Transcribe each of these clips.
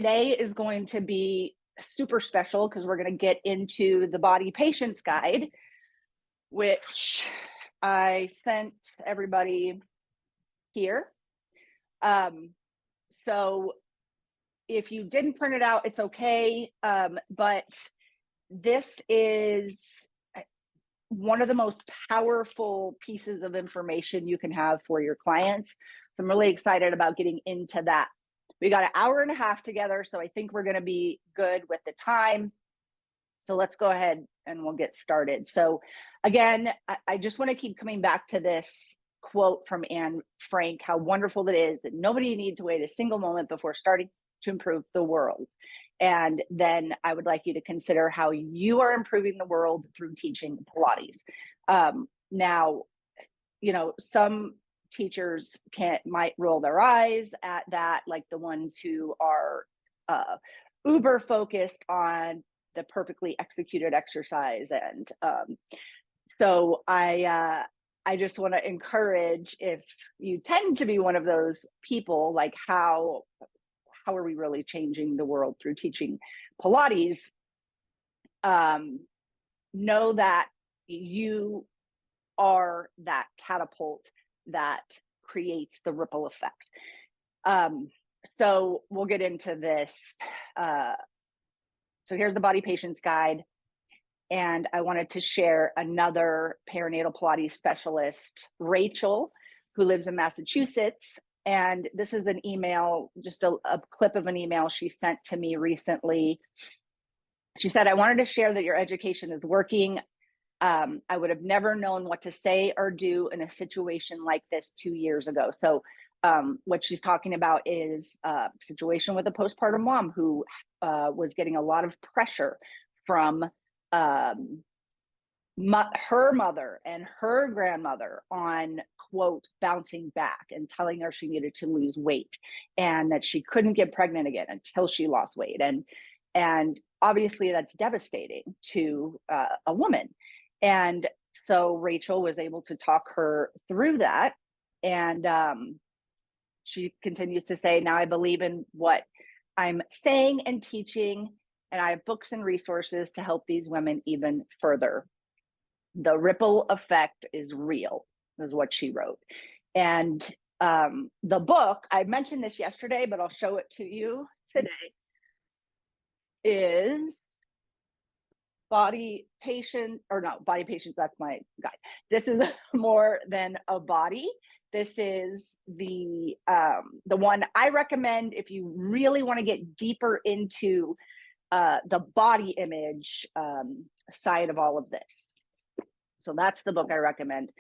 today is going to be super special because we're going to get into the Body Patience Guide, which I sent everybody here. So if you didn't print it out, it's okay. But this is one of the most powerful pieces of information you can have for your clients. So I'm really excited about getting into that. We got an hour and a half together, so I think we're going to be good with the time. So let's go ahead and we'll get started. So again, I just want to keep coming back to this quote from Anne Frank, how wonderful it is that nobody needs to wait a single moment before starting to improve the world. And then I would like you to consider how you are improving the world through teaching Pilates. Now, you know, some teachers might roll their eyes at that, like the ones who are uber focused on the perfectly executed exercise. And so I just want to encourage, if you tend to be one of those people, like how are we really changing the world through teaching Pilates? Know that you are that catapult that creates the ripple effect. So we'll get into this. So here's the Body Patience Guide. And I wanted to share another perinatal Pilates specialist, Rachel, who lives in Massachusetts. And this is an email, just a clip of an email she sent to me recently. She said, I wanted to share that your education is working. I would have never known what to say or do in a situation like this 2 years ago. So what she's talking about is a situation with a postpartum mom who was getting a lot of pressure from her mother and her grandmother on, quote, bouncing back and telling her she needed to lose weight and that she couldn't get pregnant again until she lost weight. And obviously that's devastating to a woman. And so Rachel was able to talk her through that. And she continues to say, now I believe in what I'm saying and teaching, and I have books and resources to help these women even further. The ripple effect is real, is what she wrote. And the book, I mentioned this yesterday, but I'll show it to you today, is Body Patience, that's my guide. This is More Than a Body. This is the one I recommend if you really want to get deeper into the body image side of all of this. So that's the book I recommend.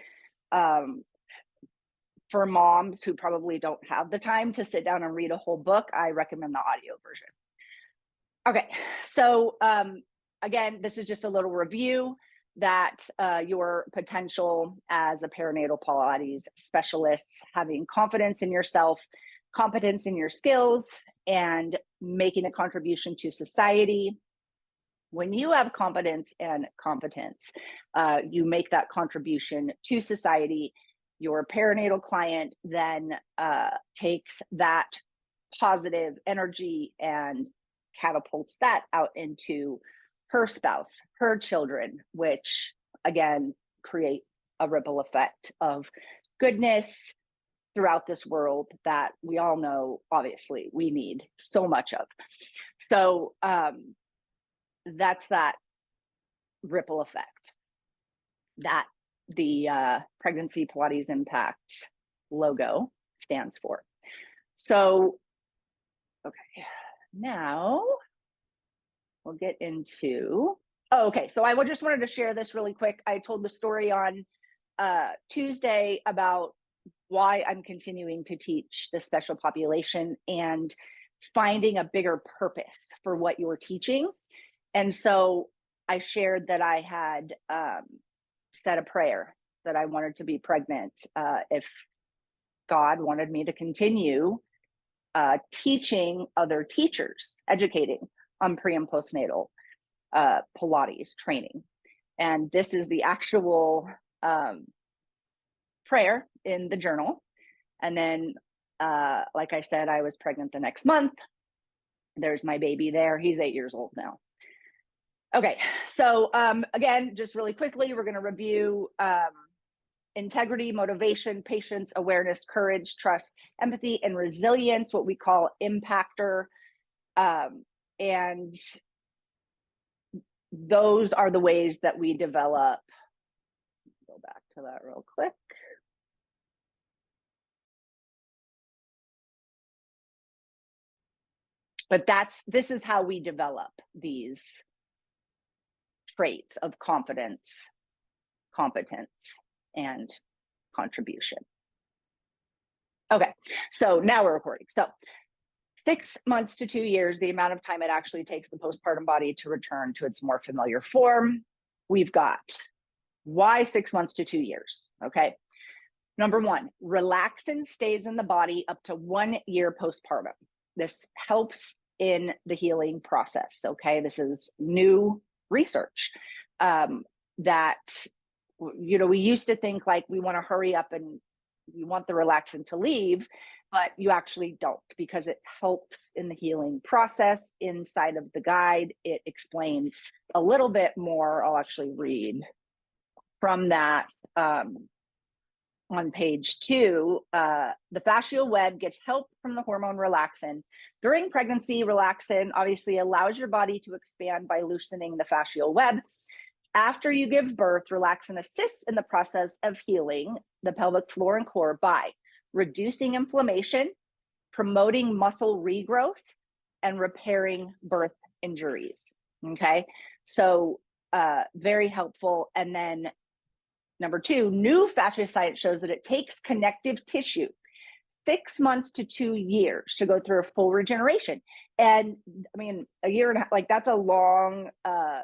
For moms who probably don't have the time to sit down and read a whole book, I recommend the audio version. Okay, so again, this is just a little review that your potential as a perinatal Pilates specialist, having confidence in yourself, competence in your skills, and making a contribution to society. When you have competence and competence, you make that contribution to society. Your perinatal client then takes that positive energy and catapults that out into her spouse, her children, which again create a ripple effect of goodness throughout this world that we all know, obviously, we need so much of. So that's that ripple effect that the Pregnancy Pilates Impact logo stands for. So, okay, now we'll get into, okay, so I just wanted to share this really quick. I told the story on Tuesday about why I'm continuing to teach this special population and finding a bigger purpose for what you're teaching. And so I shared that I had said a prayer that I wanted to be pregnant if God wanted me to continue teaching other teachers, educating on pre and postnatal Pilates training. And this is the actual prayer in the journal. And then, like I said, I was pregnant the next month. There's my baby there. He's 8 years old now. Okay, so again, just really quickly, we're going to review integrity, motivation, patience, awareness, courage, trust, empathy, and resilience, what we call impactor. And those are the ways that we develop. Go back to that real quick. But this is how we develop these traits of confidence, competence, and contribution. Okay, so now we're recording. So 6 months to 2 years, the amount of time it actually takes the postpartum body to return to its more familiar form. We've got why 6 months to 2 years, okay? Number one, relaxin stays in the body up to 1 year postpartum. This helps in the healing process, okay? This is new research that, you know, we used to think like we want to hurry up and we want the relaxin to leave, but you actually don't, because it helps in the healing process. Inside of the guide, it explains a little bit more. I'll actually read from that on page 2. The fascial web gets help from the hormone relaxin. During pregnancy, relaxin obviously allows your body to expand by loosening the fascial web. After you give birth, relaxin assists in the process of healing the pelvic floor and core by reducing inflammation, promoting muscle regrowth, and repairing birth injuries. Okay, so very helpful. And then number 2, new fascia science shows that it takes connective tissue 6 months to 2 years to go through a full regeneration. And I mean, a year and a half, like that's a long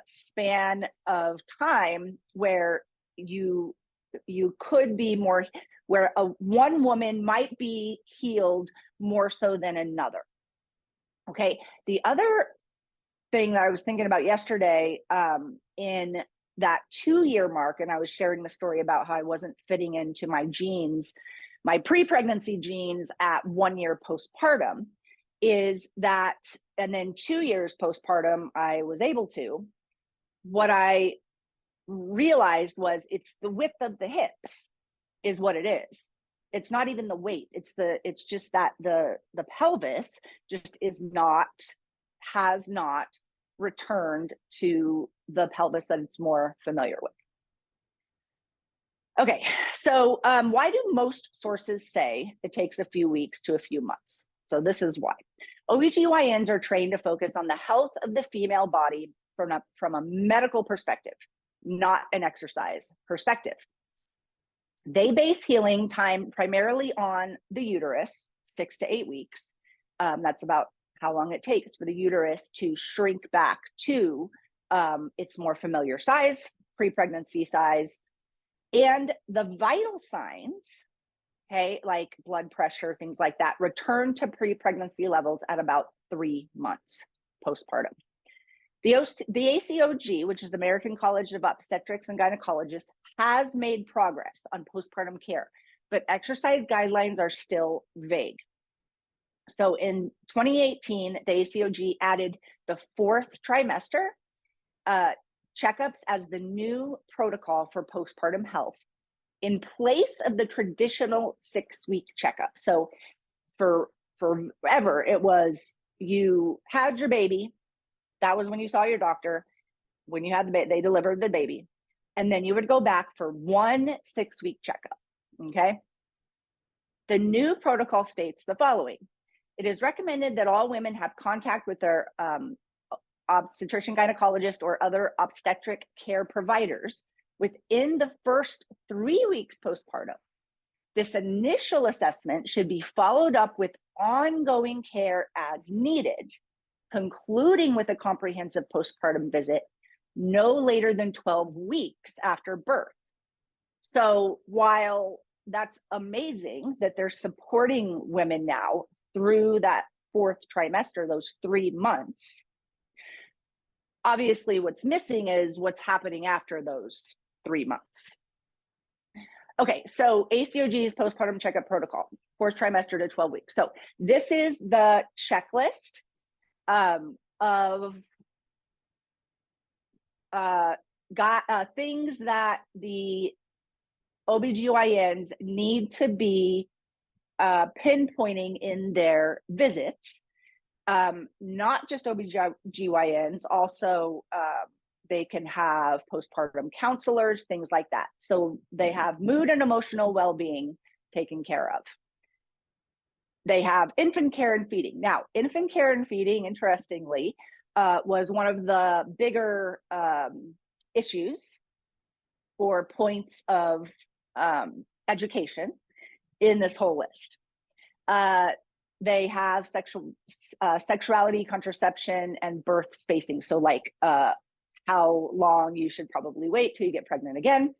span of time where you could be more, where one woman might be healed more so than another. Okay, the other thing that I was thinking about yesterday in that 2 year mark, and I was sharing the story about how I wasn't fitting into my genes, my pre-pregnancy genes at 1 year postpartum, is that, and then 2 years postpartum, I was able to. What I realized was it's the width of the hips is what it is. It's not even the weight. It's just that the pelvis just has not returned to the pelvis that it's more familiar with. Okay, so why do most sources say it takes a few weeks to a few months? So this is why. OBGYNs are trained to focus on the health of the female body from a medical perspective, not an exercise perspective. They base healing time primarily on the uterus, 6 to 8 weeks. That's about how long it takes for the uterus to shrink back to its more familiar size, pre-pregnancy size. And the vital signs, okay, like blood pressure, things like that, return to pre-pregnancy levels at about 3 months postpartum. The ACOG, which is the American College of Obstetrics and Gynecologists, has made progress on postpartum care, but exercise guidelines are still vague. So in 2018, the ACOG added the 4th trimester checkups as the new protocol for postpartum health in place of the traditional 6-week checkup. So for forever, it was you had your baby. That was when you saw your doctor. When you had the baby, they delivered the baby. And then you would go back for 1 6-week checkup, okay? The new protocol states the following. It is recommended that all women have contact with their obstetrician, gynecologist, or other obstetric care providers within the first 3 weeks postpartum. This initial assessment should be followed up with ongoing care as needed, concluding with a comprehensive postpartum visit no later than 12 weeks after birth. So while that's amazing that they're supporting women now through that 4th trimester, those 3 months, obviously what's missing is what's happening after those 3 months. Okay, so ACOG's postpartum checkup protocol, 4th trimester to 12 weeks. So this is the checklist of things that the OBGYNs need to be pinpointing in their visits. Not just OBGYNs, also they can have postpartum counselors, things like that. So they have mood and emotional well-being taken care of. They have infant care and feeding. Now, infant care and feeding, interestingly, was one of the bigger issues or points of education in this whole list. They have sexuality, contraception, and birth spacing. So like how long you should probably wait till you get pregnant again.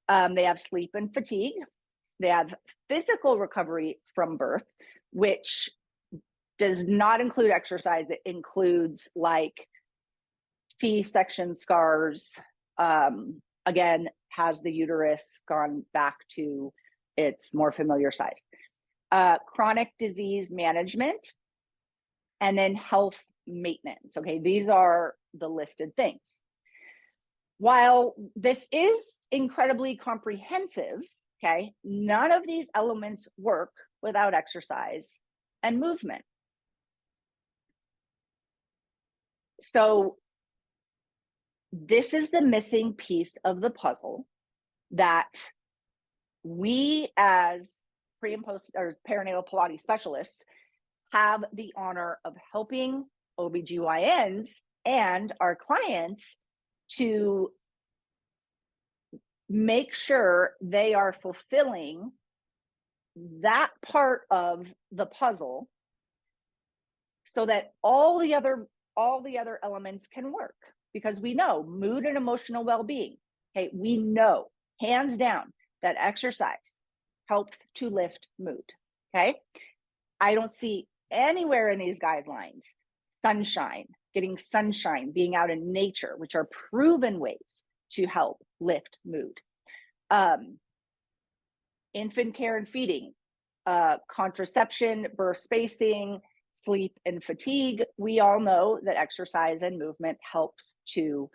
They have sleep and fatigue. They have physical recovery from birth, which does not include exercise. It includes like C-section scars. Again, has the uterus gone back to its more familiar size? Chronic disease management, and then health maintenance. Okay, these are the listed things. While this is incredibly comprehensive, okay, none of these elements work without exercise and movement. So this is the missing piece of the puzzle that we as pre and post or perinatal Pilates specialists have the honor of helping OBGYNs and our clients to make sure they are fulfilling that part of the puzzle so that all the other elements can work, because we know mood and emotional well-being. Okay, we know hands down that exercise helps to lift mood. Okay, I don't see anywhere in these guidelines sunshine, getting sunshine, being out in nature, which are proven ways to help lift mood. Infant care and feeding, contraception, birth spacing, sleep and fatigue. We all know that exercise and movement helps to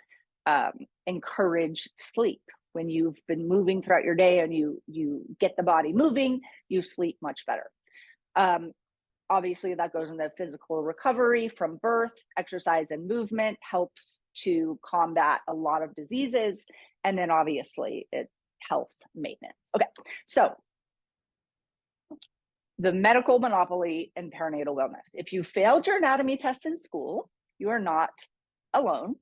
encourage sleep. When you've been moving throughout your day and you get the body moving, you sleep much better. Obviously, that goes into physical recovery from birth. Exercise and movement helps to combat a lot of diseases. And then obviously, it's health maintenance. Okay, so the medical monopoly in perinatal wellness. If you failed your anatomy test in school, you are not alone.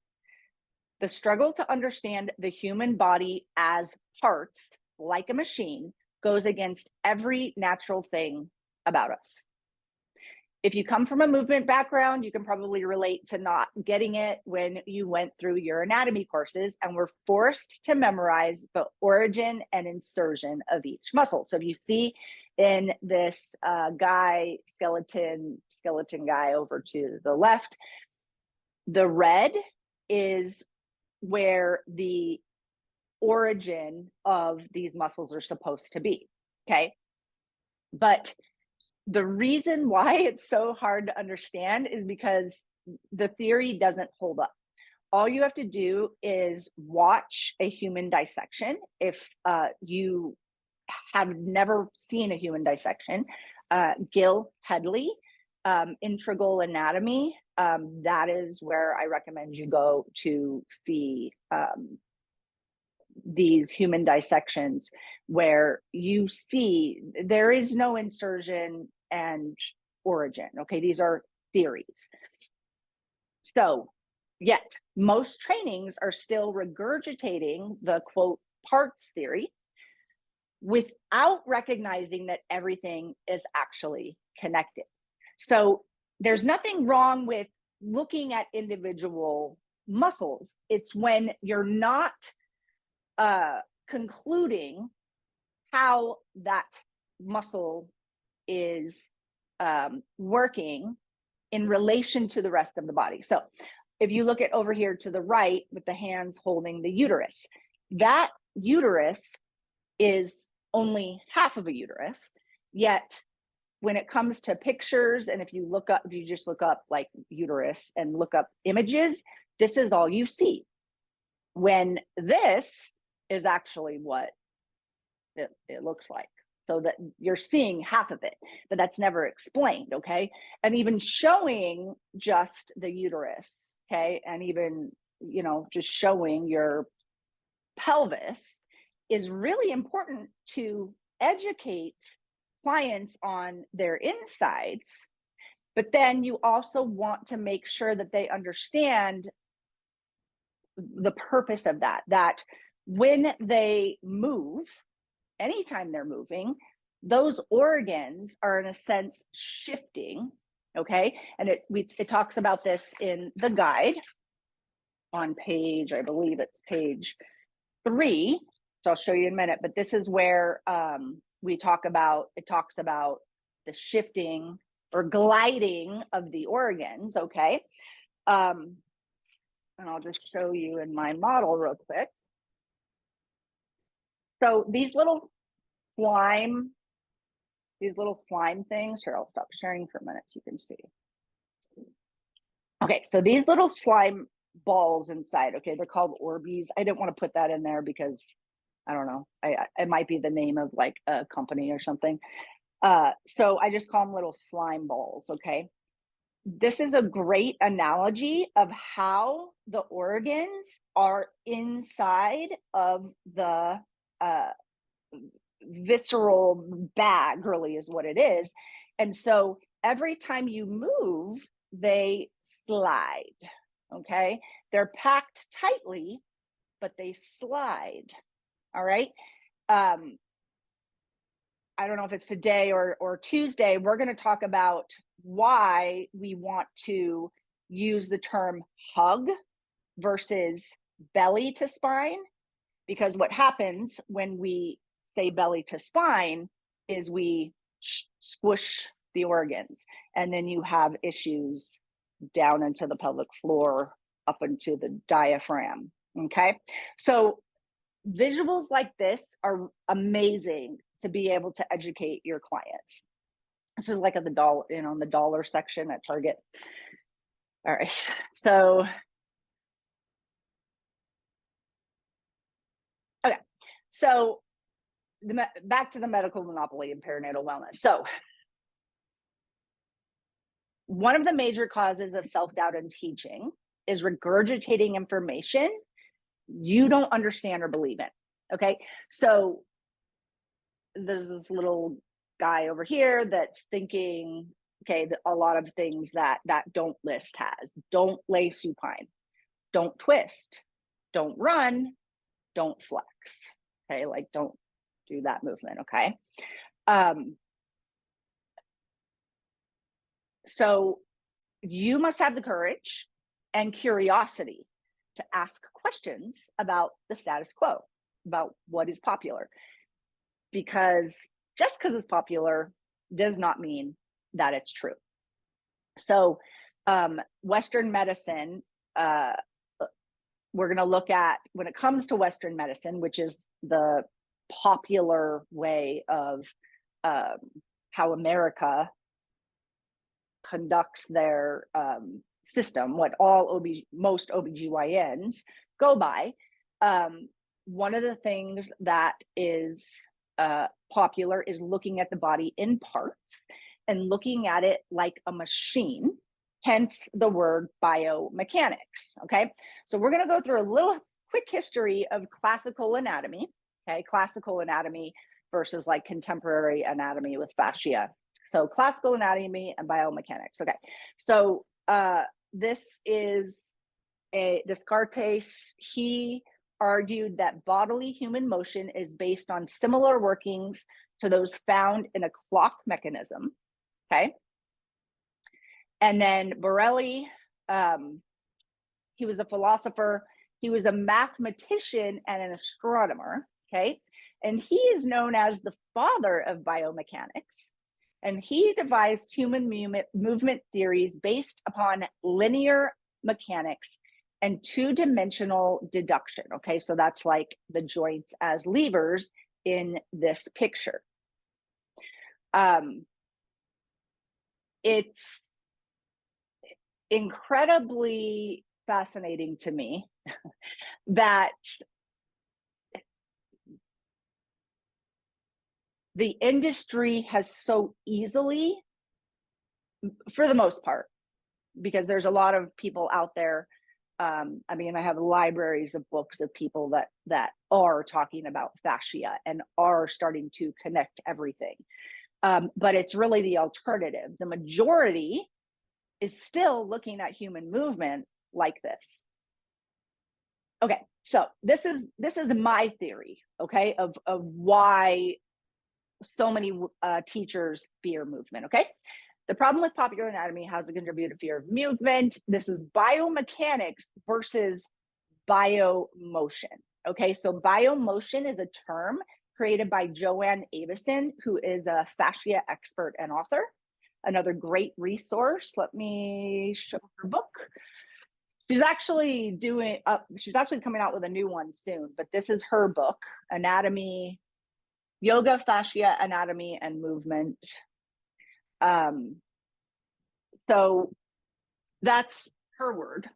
The struggle to understand the human body as parts, like a machine, goes against every natural thing about us. If you come from a movement background, you can probably relate to not getting it when you went through your anatomy courses and were forced to memorize the origin and insertion of each muscle. So if you see in this skeleton guy over to the left, the red is where the origin of these muscles are supposed to be, okay? But the reason why it's so hard to understand is because the theory doesn't hold up. All you have to do is watch a human dissection. If you have never seen a human dissection, Gil Headley, Integral Anatomy, that is where I recommend you go to see these human dissections, where you see there is no insertion and origin. Okay, these are theories. So yet most trainings are still regurgitating the quote parts theory without recognizing that everything is actually connected. So there's nothing wrong with looking at individual muscles. It's when you're not concluding how that muscle is working in relation to the rest of the body. So if you look at over here to the right with the hands holding the uterus, that uterus is only half of a uterus, yet when it comes to pictures, and if you just look up like uterus and look up images, this is all you see. When this is actually what it looks like. So that you're seeing half of it, but that's never explained, okay? And even showing just the uterus, okay? And even, you know, just showing your pelvis is really important to educate clients on their insides. But then you also want to make sure that they understand the purpose of that when they move, anytime they're moving, those organs are in a sense shifting, okay? And it talks about this in the guide on page, I believe it's page 3. So I'll show you in a minute, but this is where it talks about the shifting or gliding of the organs, okay? And I'll just show you in my model real quick. So these little slime things, here, I'll stop sharing for a minute so you can see. Okay, so these little slime balls inside, okay, they're called Orbeez. I didn't want to put that in there because, I don't know, it might be the name of like a company or something. So I just call them little slime balls, okay? This is a great analogy of how the organs are inside of the visceral bag, really is what it is. And so every time you move, they slide, okay? They're packed tightly, but they slide, all right? I don't know if it's today or Tuesday, we're going to talk about why we want to use the term hug versus belly to spine, because what happens when we say belly to spine is we squish the organs, and then you have issues down into the pelvic floor, up into the diaphragm, okay? So visuals like this are amazing to be able to educate your clients. This is like at the dollar, you know, in the dollar section at Target. All right, so okay, so back to the medical monopoly in perinatal wellness. So one of the major causes of self-doubt in teaching is regurgitating information you don't understand or believe in, okay? So there's this little guy over here that's thinking, okay, a lot of things that don't list has. Don't lay supine, don't twist, don't run, don't flex, okay? Like don't do that movement, okay? So you must have the courage and curiosity to ask questions about the status quo, about what is popular. Because just because it's popular does not mean that it's true. So Western medicine, we're going to look at, when it comes to Western medicine, which is the popular way of how America conducts their system, what most OBGYNs go by. One of the things that is popular is looking at the body in parts and looking at it like a machine, hence the word biomechanics, okay? So we're gonna go through a little quick history of classical anatomy, okay? Classical anatomy versus like contemporary anatomy with fascia. So classical anatomy and biomechanics, okay? So this is Descartes. He argued that bodily human motion is based on similar workings to those found in a clock mechanism, okay? And then Borelli, he was a philosopher, he was a mathematician and an astronomer, okay? And he is known as the father of biomechanics. And he devised human movement theories based upon linear mechanics and two-dimensional deduction, okay? So that's like the joints as levers in this picture. it's incredibly fascinating to me that the industry has so easily, for the most part, because there's a lot of people out there. I mean, I have libraries of books of people that are talking about fascia and are starting to connect everything. But it's really the alternative. The majority is still looking at human movement like this. Okay, so this is my theory, okay, of why so many teachers fear movement, okay? The problem with popular anatomy has a contributed fear of movement. This is biomechanics versus biomotion, okay? So biomotion is a term created by Joanne Avison, who is a fascia expert and author. Another great resource. Let me show her book. She's actually she's actually coming out with a new one soon, but this is her book, Anatomy, Yoga, Fascia, Anatomy, and Movement. So that's her word.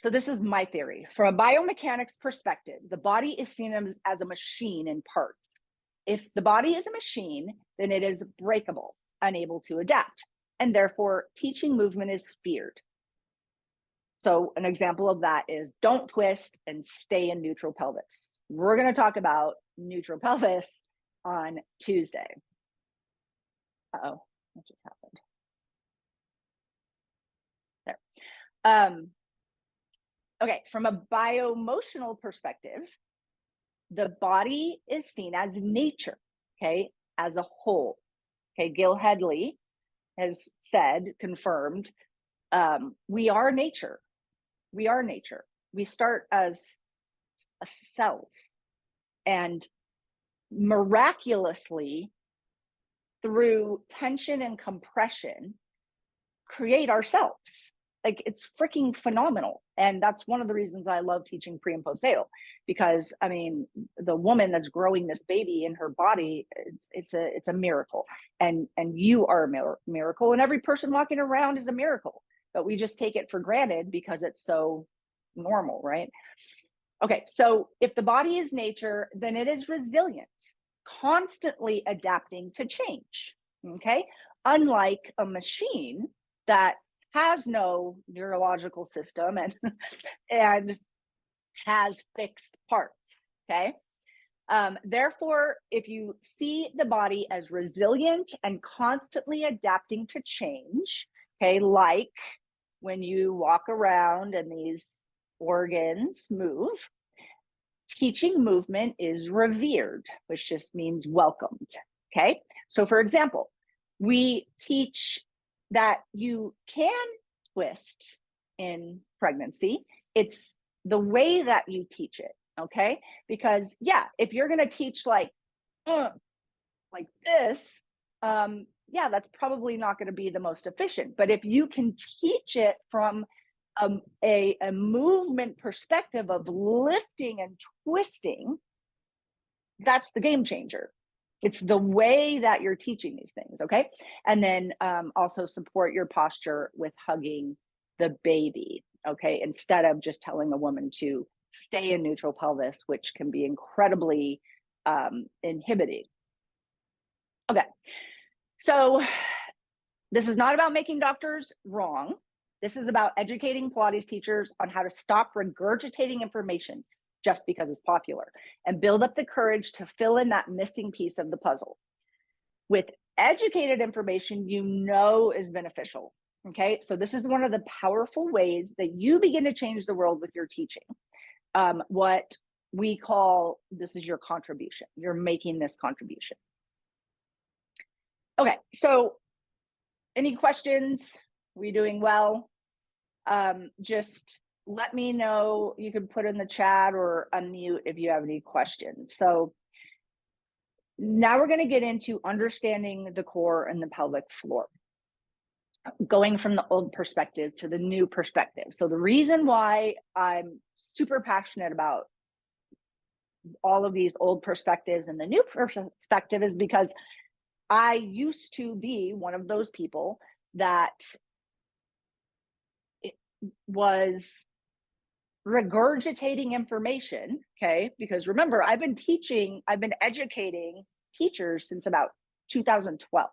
So this is my theory. From a biomechanics perspective, the body is seen as a machine in parts. If the body is a machine, then it is breakable, unable to adapt, and therefore teaching movement is feared. So an example of that is don't twist and stay in neutral pelvis. We're going to talk about neutral pelvis on Tuesday. Uh-oh, what just happened? There. Okay, from a bioemotional perspective, the body is seen as nature, okay, as a whole. Okay, Gil Hedley has said, confirmed, we are nature. We are nature. We start as cells, and miraculously, through tension and compression, create ourselves. Like, it's freaking phenomenal. And that's one of the reasons I love teaching pre and postnatal, because I mean, the woman that's growing this baby in her body, it's a miracle. And you are a miracle, and every person walking around is a miracle, but we just take it for granted because it's so normal, right? Okay, so if the body is nature, then it is resilient, constantly adapting to change, okay? Unlike a machine that has no neurological system and has fixed parts, okay? Therefore, if you see the body as resilient and constantly adapting to change, okay, like when you walk around and these organs move, teaching movement is revered, which just means welcomed, okay? So for example, we teach that you can twist in pregnancy. It's the way that you teach it, okay? Because yeah, if you're gonna teach like this, yeah, that's probably not gonna be the most efficient. But if you can teach it from a movement perspective of lifting and twisting, that's the game changer. It's the way that you're teaching these things, okay? And then also support your posture with hugging the baby, okay? Instead of just telling a woman to stay in neutral pelvis, which can be incredibly inhibiting. Okay, so this is not about making doctors wrong. This is about educating Pilates teachers on how to stop regurgitating information just because it's popular and build up the courage to fill in that missing piece of the puzzle with educated information you know is beneficial, okay? So this is one of the powerful ways that you begin to change the world with your teaching. What we call, this is your contribution. You're making this contribution. Okay, so any questions? We doing well? Just let me know. You can put in the chat or unmute if you have any questions. So now we're going to get into understanding the core and the pelvic floor, going from the old perspective to the new perspective. So the reason why I'm super passionate about all of these old perspectives and the new perspective is because I used to be one of those people that was regurgitating information, okay? Because remember, I've been educating teachers since about 2012.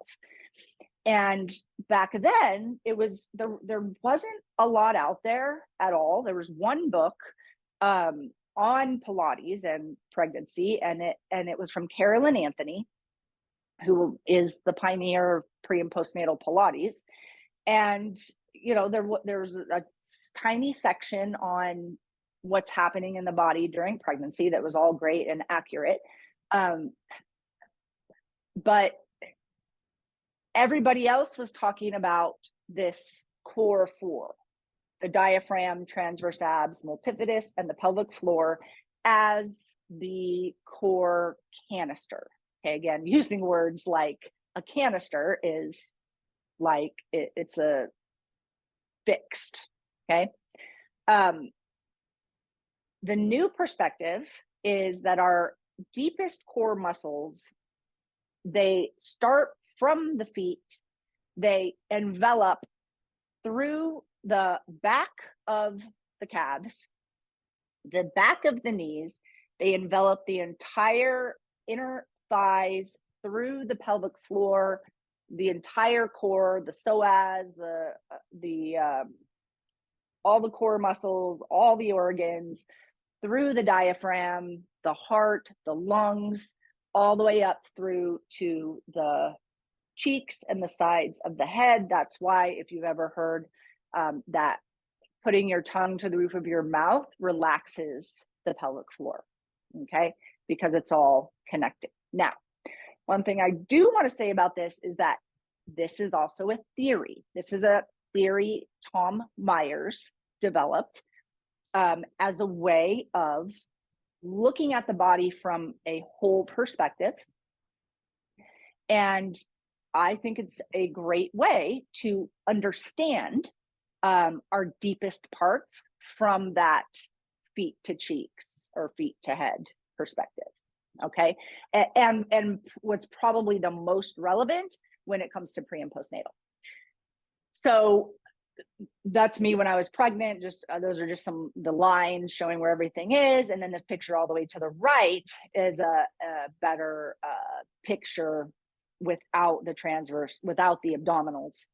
And back then, there wasn't a lot out there at all. There was one book on Pilates and pregnancy, and it was from Carolyn Anthony, who is the pioneer of pre and postnatal Pilates. And there was a tiny section on what's happening in the body during pregnancy that was all great and accurate. But everybody else was talking about this core four, the diaphragm, transverse abs, multifidus, and the pelvic floor as the core canister. Okay, again, using words like a canister is like it's a fixed, okay? The new perspective is that our deepest core muscles, they start from the feet, they envelop through the back of the calves, the back of the knees, they envelop the entire inner thighs through the pelvic floor, the entire core, the psoas, all the core muscles, all the organs, through the diaphragm, the heart, the lungs, all the way up through to the cheeks and the sides of the head. That's why, if you've ever heard that putting your tongue to the roof of your mouth relaxes the pelvic floor, okay? Because it's all connected. Now, one thing I do want to say about this is that this is also a theory. This is a theory Tom Myers developed as a way of looking at the body from a whole perspective. And I think it's a great way to understand our deepest parts from that feet to cheeks or feet to head perspective. Okay. And what's probably the most relevant when it comes to pre and postnatal. So that's me when I was pregnant. Just those are just the lines showing where everything is. And then this picture all the way to the right is a better picture without the transverse, without the abdominals,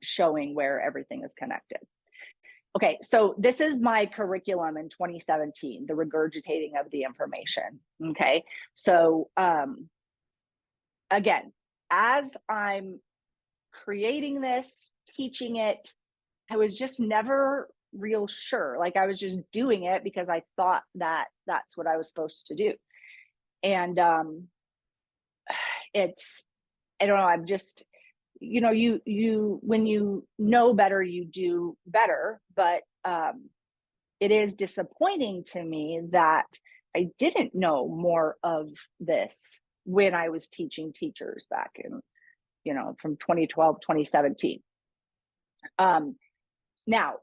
showing where everything is connected. Okay, so this is my curriculum in 2017, the regurgitating of the information. Okay, so again, as I'm creating this, teaching it, I was just never real sure. Like, I was just doing it because I thought that that's what I was supposed to do. And I don't know, I'm just, you when you know better, you do better. But it is disappointing to me that I didn't know more of this when I was teaching teachers back in, from 2012, 2017. Now,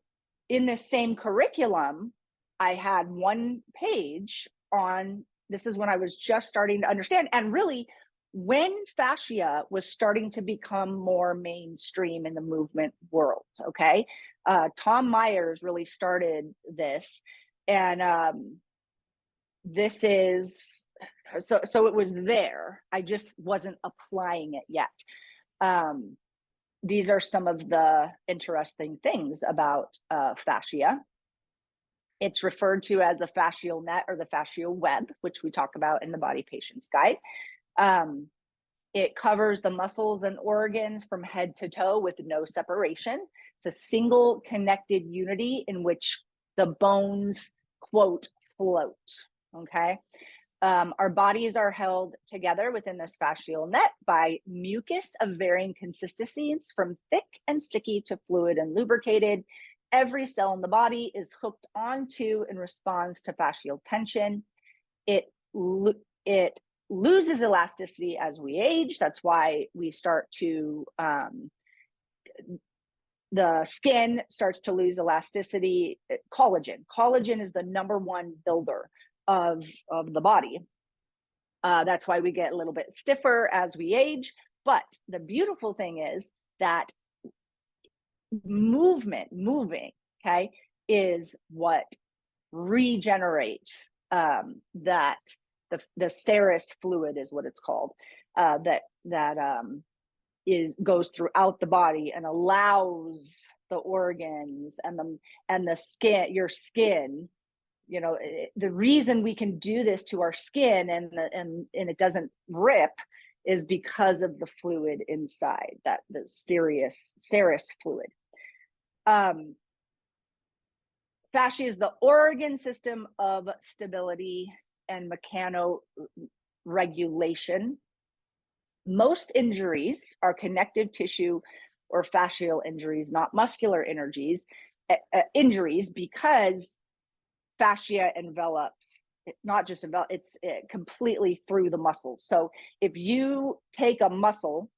in the same curriculum, I had one page on, this is when I was just starting to understand, and really when fascia was starting to become more mainstream in the movement world. Okay. Tom Myers really started this, and this is, so it was there. I just wasn't applying it yet. These are some of the interesting things about fascia. It's referred to as the fascial net or the fascial web, which we talk about in the Body Patients Guide. It covers the muscles and organs from head to toe with no separation. It's a single connected unity in which the bones, quote, float, okay? Our bodies are held together within this fascial net by mucus of varying consistencies, from thick and sticky to fluid and lubricated. Every cell in the body is hooked onto and responds to fascial tension. It loses elasticity as we age. That's why we start to, the skin starts to lose elasticity. Collagen is the number one builder of the body. That's why we get a little bit stiffer as we age. But the beautiful thing is that moving, okay, is what regenerates that the serous fluid is what it's called, that goes throughout the body and allows the organs and the skin, your skin, the reason we can do this to our skin and it doesn't rip is because of the fluid inside, that the serous fluid. Fascia is the organ system of stability and mechanoregulation. Most injuries are connective tissue or fascial injuries, not muscular injuries, because fascia envelops, not just it's completely through the muscles. So if you take a muscle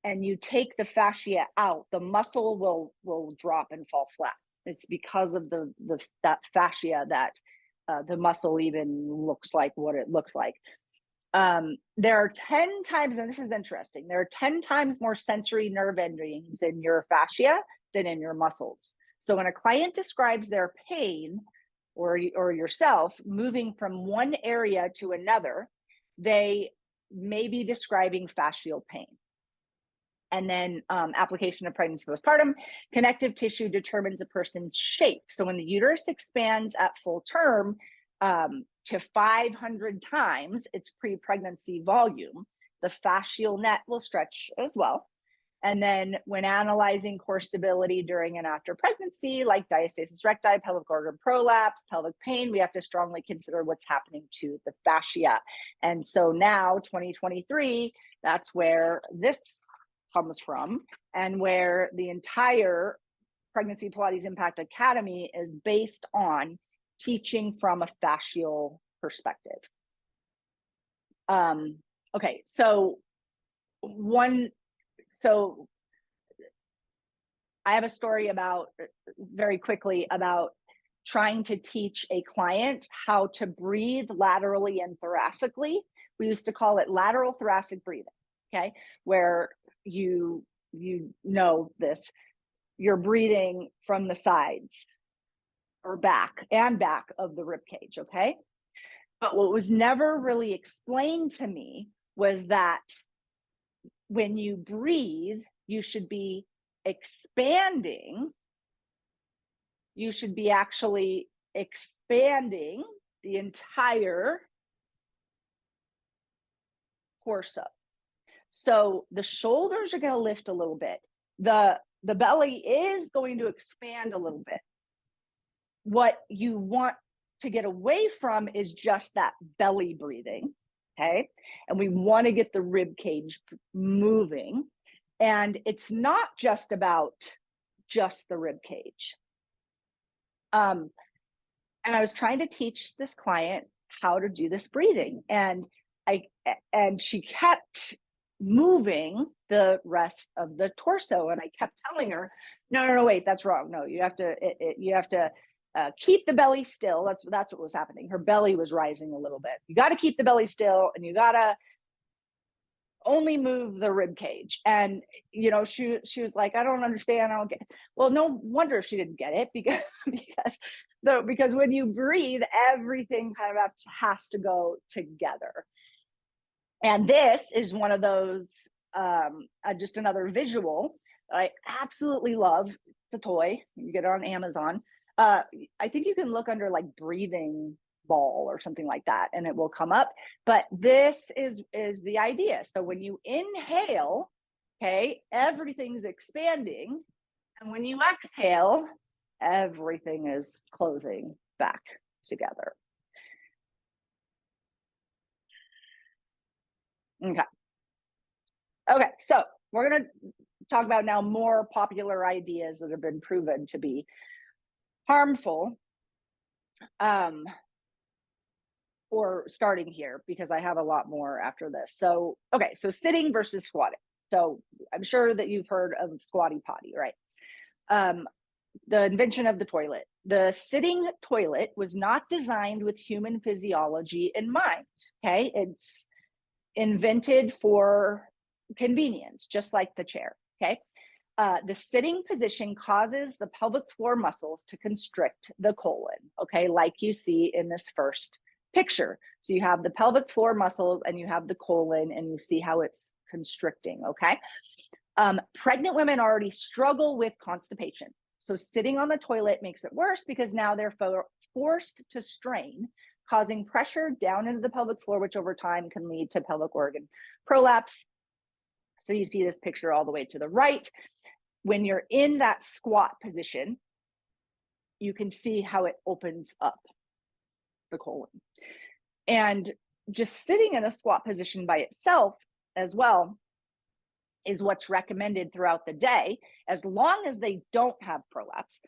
and you take the fascia out, the muscle will drop and fall flat. It's because of that fascia that the muscle even looks like what it looks like. There are 10 times, and this is interesting, there are 10 times more sensory nerve endings in your fascia than in your muscles. So when a client describes their pain or yourself moving from one area to another, they may be describing fascial pain. And then application of pregnancy postpartum, connective tissue determines a person's shape. So when the uterus expands at full term to 500 times its pre-pregnancy volume, the fascial net will stretch as well. And then when analyzing core stability during and after pregnancy, like diastasis recti, pelvic organ prolapse, pelvic pain, we have to strongly consider what's happening to the fascia. And so now, 2023, that's where this comes from, and where the entire Pregnancy Pilates Impact Academy is based on teaching from a fascial perspective. Okay, so I have a story very quickly about trying to teach a client how to breathe laterally and thoracically. We used to call it lateral thoracic breathing, okay, where you know this, you're breathing from the sides or back of the rib cage, okay? But what was never really explained to me was that when you breathe, you should be expanding. You should be actually expanding the entire torso. So the shoulders are going to lift a little bit. The belly is going to expand a little bit. What you want to get away from is just that belly breathing, okay? And we want to get the rib cage moving. And it's not just about just the rib cage. And I was trying to teach this client how to do this breathing, and she kept moving the rest of the torso, and I kept telling her, no, wait, that's wrong. No, you have to keep the belly still. That's what was happening. Her belly was rising a little bit. You got to keep the belly still, and you got to only move the rib cage. And she was like, I don't understand, I don't get it. Well, no wonder she didn't get it, because when you breathe, everything kind of has to go together. And this is one of those, just another visual that I absolutely love. It's a toy. You get it on Amazon. I think you can look under like breathing ball or something like that, and it will come up. But this is the idea. So when you inhale, okay, everything's expanding. And when you exhale, everything is closing back together. Okay, so we're going to talk about now more popular ideas that have been proven to be harmful. Or starting here, because I have a lot more after this. So, okay, so sitting versus squatting. So I'm sure that you've heard of squatty potty, right? The invention of the toilet. The sitting toilet was not designed with human physiology in mind, okay? invented for convenience, just like the chair, okay? The sitting position causes the pelvic floor muscles to constrict the colon, okay, like you see in this first picture. So you have the pelvic floor muscles and you have the colon, and you see how it's constricting, okay? Pregnant women already struggle with constipation. So sitting on the toilet makes it worse because now they're forced to strain, causing pressure down into the pelvic floor, which over time can lead to pelvic organ prolapse. So you see this picture all the way to the right. When you're in that squat position, you can see how it opens up the colon. And just sitting in a squat position by itself as well is what's recommended throughout the day, as long as they don't have prolapse,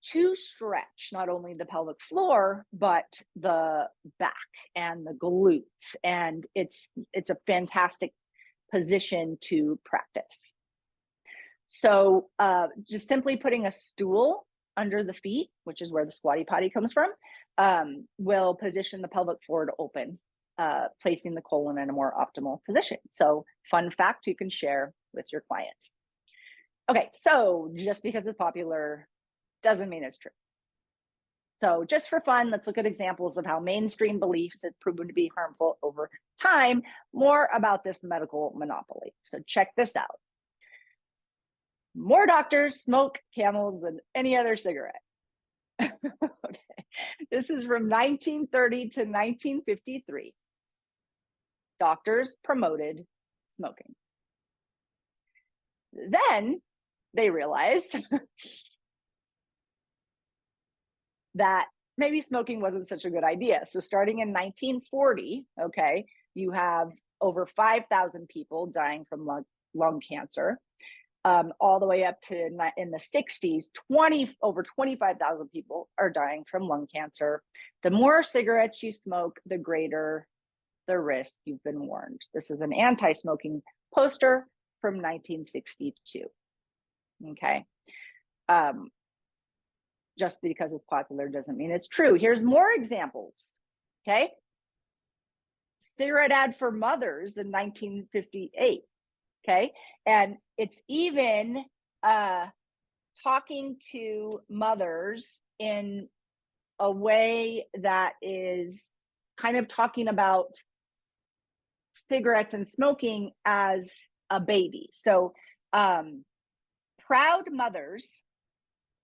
to stretch not only the pelvic floor, but the back and the glutes. And it's a fantastic position to practice. So just simply putting a stool under the feet, which is where the squatty potty comes from, will position the pelvic floor to open, placing the colon in a more optimal position. So fun fact you can share with your clients. Okay, so just because it's popular doesn't mean it's true. So just for fun, let's look at examples of how mainstream beliefs have proven to be harmful over time. More about this medical monopoly. So check this out. More doctors smoke Camels than any other cigarette. Okay. This is from 1930 to 1953. Doctors promoted smoking. Then they realized that maybe smoking wasn't such a good idea. So starting in 1940, okay, you have over 5,000 people dying from lung cancer. All the way up to in the 60s, over 25,000 people are dying from lung cancer. The more cigarettes you smoke, the greater the risk. You've been warned. This is an anti-smoking poster from 1962. Okay. Just because it's popular doesn't mean it's true. Here's more examples. Okay. Cigarette ad for mothers in 1958. Okay. And it's even talking to mothers in a way that is kind of talking about cigarettes and smoking as a baby. So, proud mothers,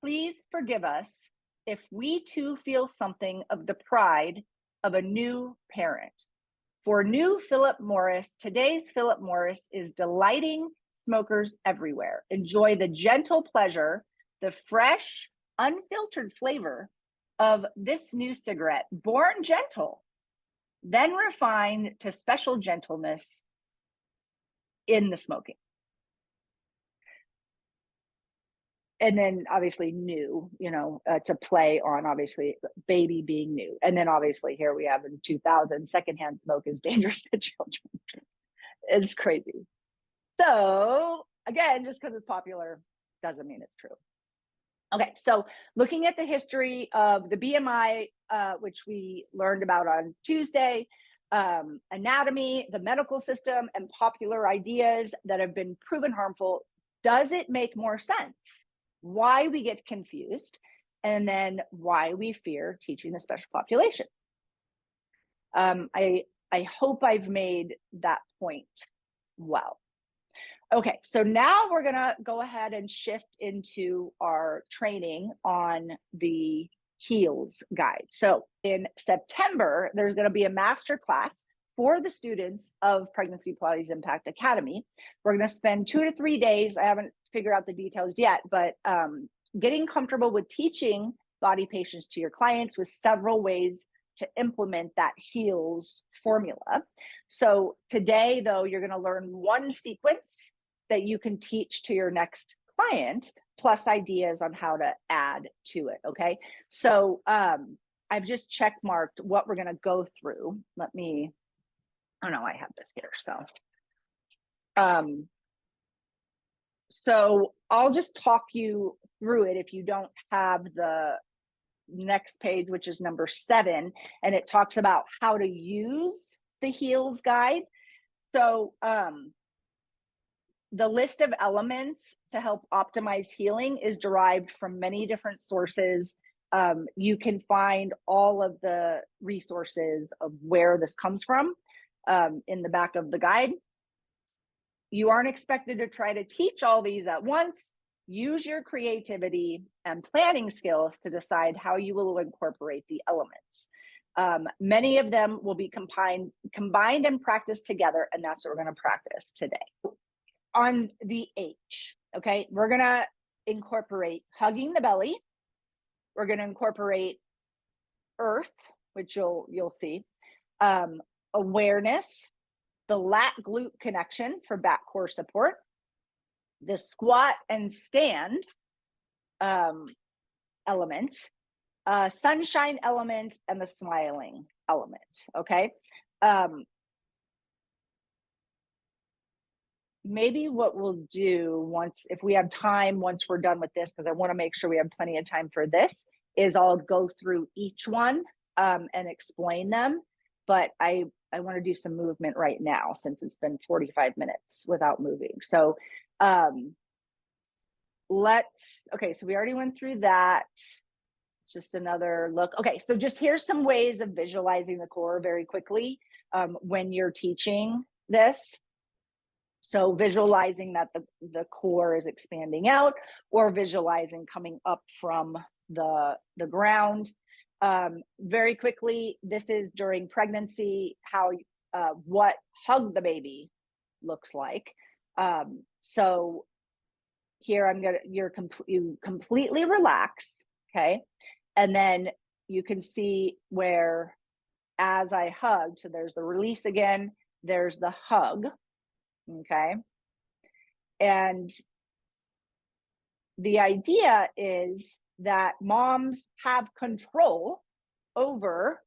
please forgive us if we too feel something of the pride of a new parent. For new Philip Morris, today's Philip Morris is delighting smokers everywhere. Enjoy the gentle pleasure, the fresh, unfiltered flavor of this new cigarette, born gentle, then refined to special gentleness in the smoking. And then obviously new, it's a play on obviously baby being new. And then obviously here we have in 2000, secondhand smoke is dangerous to children. It's crazy. So again, just because it's popular doesn't mean it's true. Okay, so looking at the history of the BMI, which we learned about on Tuesday, anatomy, the medical system, and popular ideas that have been proven harmful, does it make more sense? Why we get confused, and then why we fear teaching the special population. I hope I've made that point well. Okay, so now we're gonna go ahead and shift into our training on the HEALS guide. So in September, there's gonna be a master class for the students of Pregnancy Pilates Impact Academy. We're gonna spend 2 to 3 days. I haven't figured out the details yet, but getting comfortable with teaching body patients to your clients with several ways to implement that HEALS formula. So today, though, you're gonna learn one sequence that you can teach to your next client, plus ideas on how to add to it, okay? So I've just check marked what we're gonna go through. Let me, oh no, I have this here, so I'll just talk you through it if you don't have the next page, which is number 7, and it talks about how to use the heels guide. So the list of elements to help optimize healing is derived from many different sources. You can find all of the resources of where this comes from in the back of the guide. You aren't expected to try to teach all these at once. Use your creativity and planning skills to decide how you will incorporate the elements. Many of them will be combined and practiced together, and that's what we're going to practice today. On the H, okay, we're going to incorporate hugging the belly. We're going to incorporate earth, which you'll see, awareness, the lat glute connection for back core support, the squat and stand element, sunshine element, and the smiling element. Okay. Maybe what we'll do if we have time, once we're done with this, because I want to make sure we have plenty of time for this, is I'll go through each one and explain them. But I want to do some movement right now since it's been 45 minutes without moving. So okay, so we already went through that. Just another look. Okay, so just here's some ways of visualizing the core very quickly when you're teaching this. So visualizing that the core is expanding out, or visualizing coming up from the ground. Very quickly, this is during pregnancy, how what hug the baby looks like. So here you completely relax, okay? And then you can see where as I hug, so there's the release again, there's the hug, okay? And the idea is that moms have control over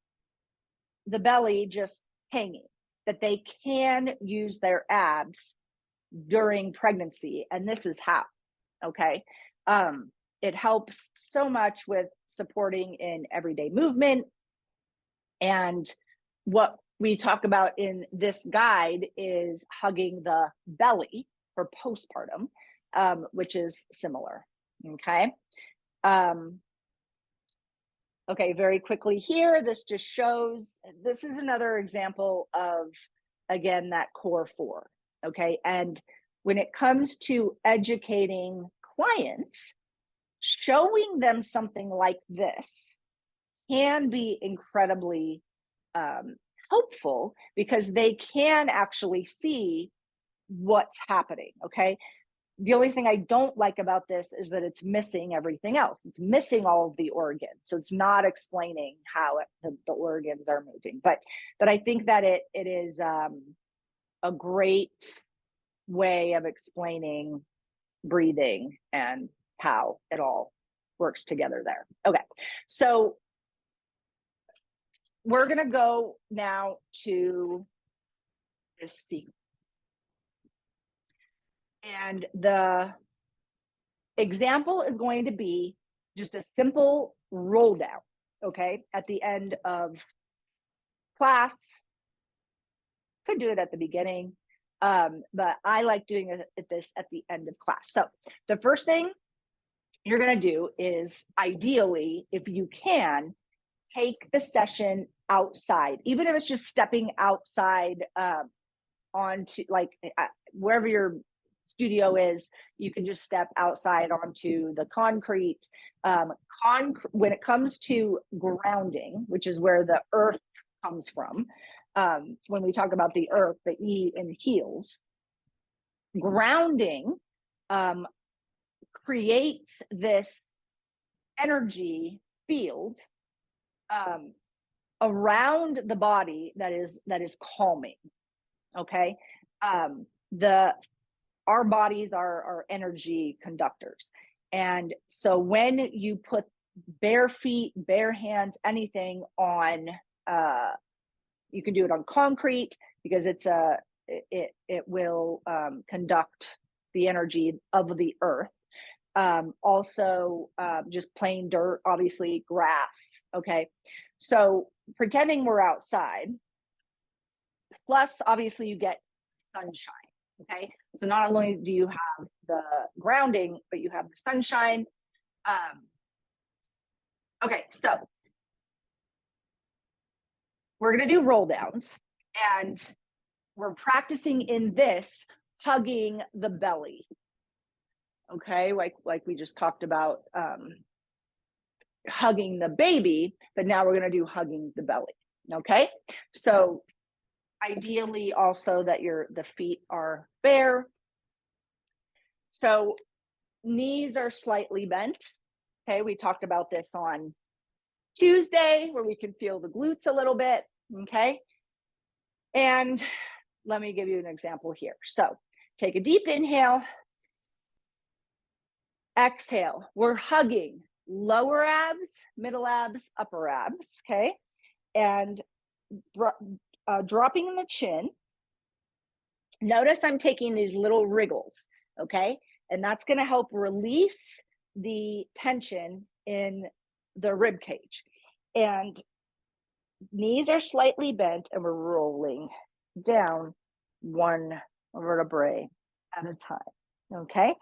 the belly just hanging, that they can use their abs during pregnancy. And this is how, okay? It helps so much with supporting in everyday movement. And what we talk about in this guide is hugging the belly for postpartum, which is similar, okay? Okay, very quickly here, this just shows, this is another example of, again, that core four, okay? And when it comes to educating clients, showing them something like this can be incredibly helpful, because they can actually see what's happening, okay? The only thing I don't like about this is that it's missing everything else. It's missing all of the organs. So it's not explaining how the organs are moving. But I think that it is a great way of explaining breathing and how it all works together there. Okay, so we're going to go now to this sequence. And the example is going to be just a simple roll down, okay, at the end of class. Could do it at the beginning, but I like doing this at the end of class. So the first thing you're going to do is, ideally, if you can, take the session outside, even if it's just stepping outside onto, like, wherever your studio is, you can just step outside onto the concrete. When it comes to grounding, which is where the earth comes from, when we talk about the earth, the E in heels, grounding creates this energy field around the body that is calming, okay? Our bodies are energy conductors. And so when you put bare feet, bare hands, anything on, you can do it on concrete, because it will conduct the energy of the earth. Also, just plain dirt, obviously grass, okay? So pretending we're outside, Plus, obviously, you get sunshine. Okay, so not only do you have the grounding, but you have the sunshine. Okay, so we're going to do roll downs, and we're practicing in this hugging the belly. Okay, like we just talked about hugging the baby, but now we're going to do hugging the belly. Okay, so ideally also that the feet are bare. So knees are slightly bent. Okay, we talked about this on Tuesday where we can feel the glutes a little bit. Okay, and let me give you an example here. So take a deep inhale, exhale. We're hugging lower abs, middle abs, upper abs. Okay, and dropping in the chin. Notice I'm taking these little wriggles. Okay, and that's going to help release the tension in the rib cage. And knees are slightly bent, and we're rolling down one vertebrae at a time. Okay,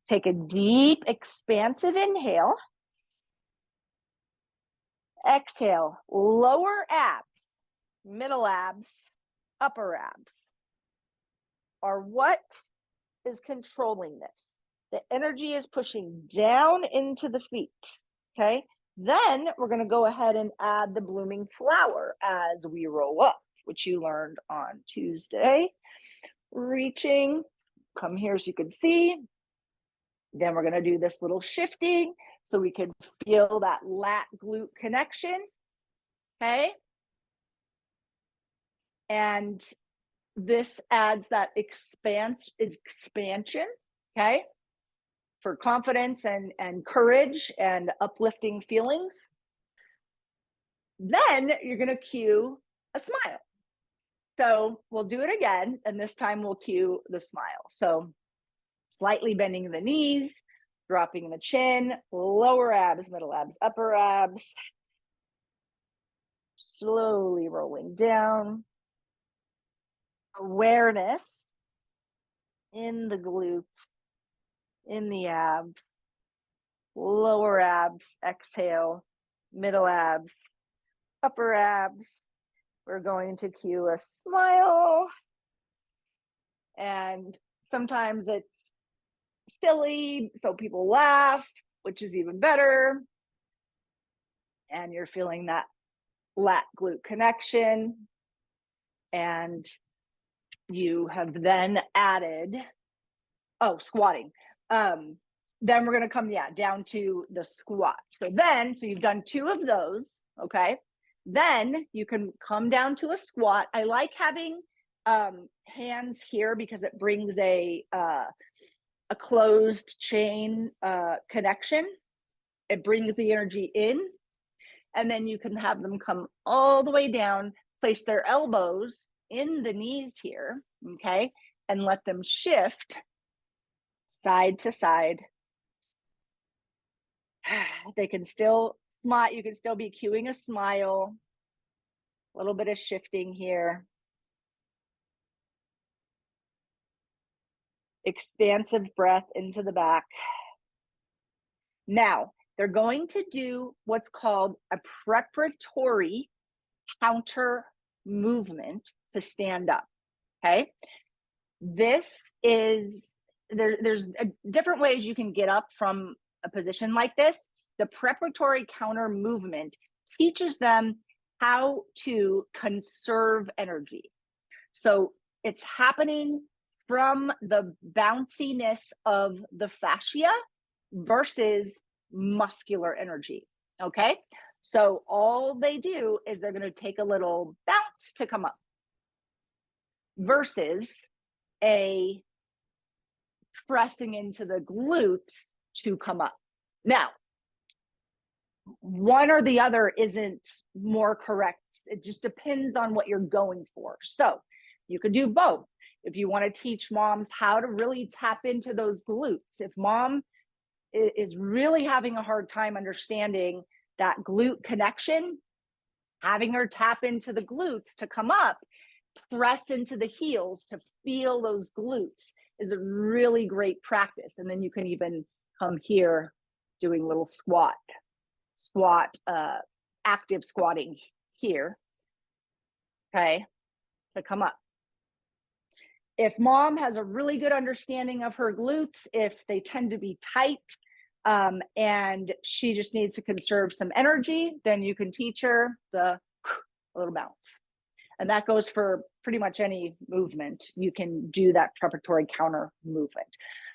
take a deep, expansive inhale. Exhale, lower abs, middle abs, upper abs are what is controlling this. The energy is pushing down into the feet. Okay, then we're going to go ahead and add the blooming flower as we roll up, which you learned on Tuesday. Reaching, come here so you can see. Then we're going to do this little shifting so we can feel that lat glute connection. Okay, and this adds that expansion. Okay, for confidence and courage and uplifting feelings. Then you're going to cue a smile. So we'll do it again, and this time we'll cue the smile. So slightly bending the knees, dropping the chin, lower abs, middle abs, upper abs. Slowly rolling down. Awareness in the glutes, in the abs, lower abs, exhale, middle abs, upper abs. We're going to cue a smile. And sometimes it's silly, so people laugh, which is even better. And you're feeling that lat glute connection. And you have then added, squatting. Then we're going to come, down to the squat. So you've done 2 of those, okay? Then you can come down to a squat. I like having hands here because it brings a closed chain connection. It brings the energy in, and then you can have them come all the way down, place their elbows in the knees here, okay? And let them shift side to side. They can still smile. You can still be cueing a smile. A little bit of shifting here. Expansive breath into the back. Now, they're going to do what's called a preparatory counter movement to stand up, okay? This is, there's different ways you can get up from a position like this. The preparatory counter movement teaches them how to conserve energy. So it's happening from the bounciness of the fascia versus muscular energy, okay? So all they do is they're going to take a little bounce to come up versus a pressing into the glutes to come up. Now, one or the other isn't more correct. It just depends on what you're going for. So you could do both. If you want to teach moms how to really tap into those glutes, if mom is really having a hard time understanding that glute connection, having her tap into the glutes to come up press into the heels to feel those glutes is a really great practice. And then you can even come here doing little squat, active squatting here, okay, to come up. If mom has a really good understanding of her glutes, if they tend to be tight, and she just needs to conserve some energy, then you can teach her a little bounce. And that goes for pretty much any movement. You can do that preparatory counter movement.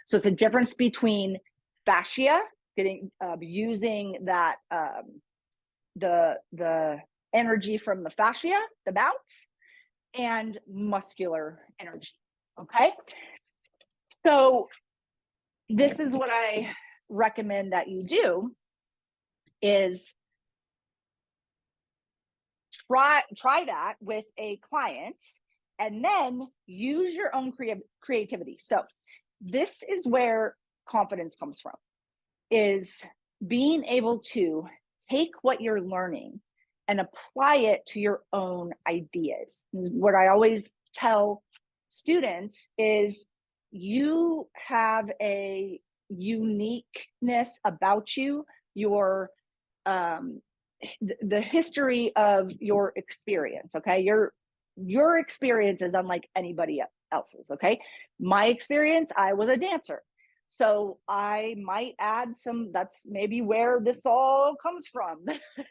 So it's a difference between fascia, using that, the energy from the fascia, the bounce, and muscular energy, okay? So this is what I recommend that you do, is try that with a client, and then use your own creativity. So this is where confidence comes from, is being able to take what you're learning and apply it to your own ideas. What I always tell students is, you have a uniqueness about you, your the history of your experience, okay? Your experience is unlike anybody else's, okay? My experience, I was a dancer. So I might add some, that's maybe where this all comes from,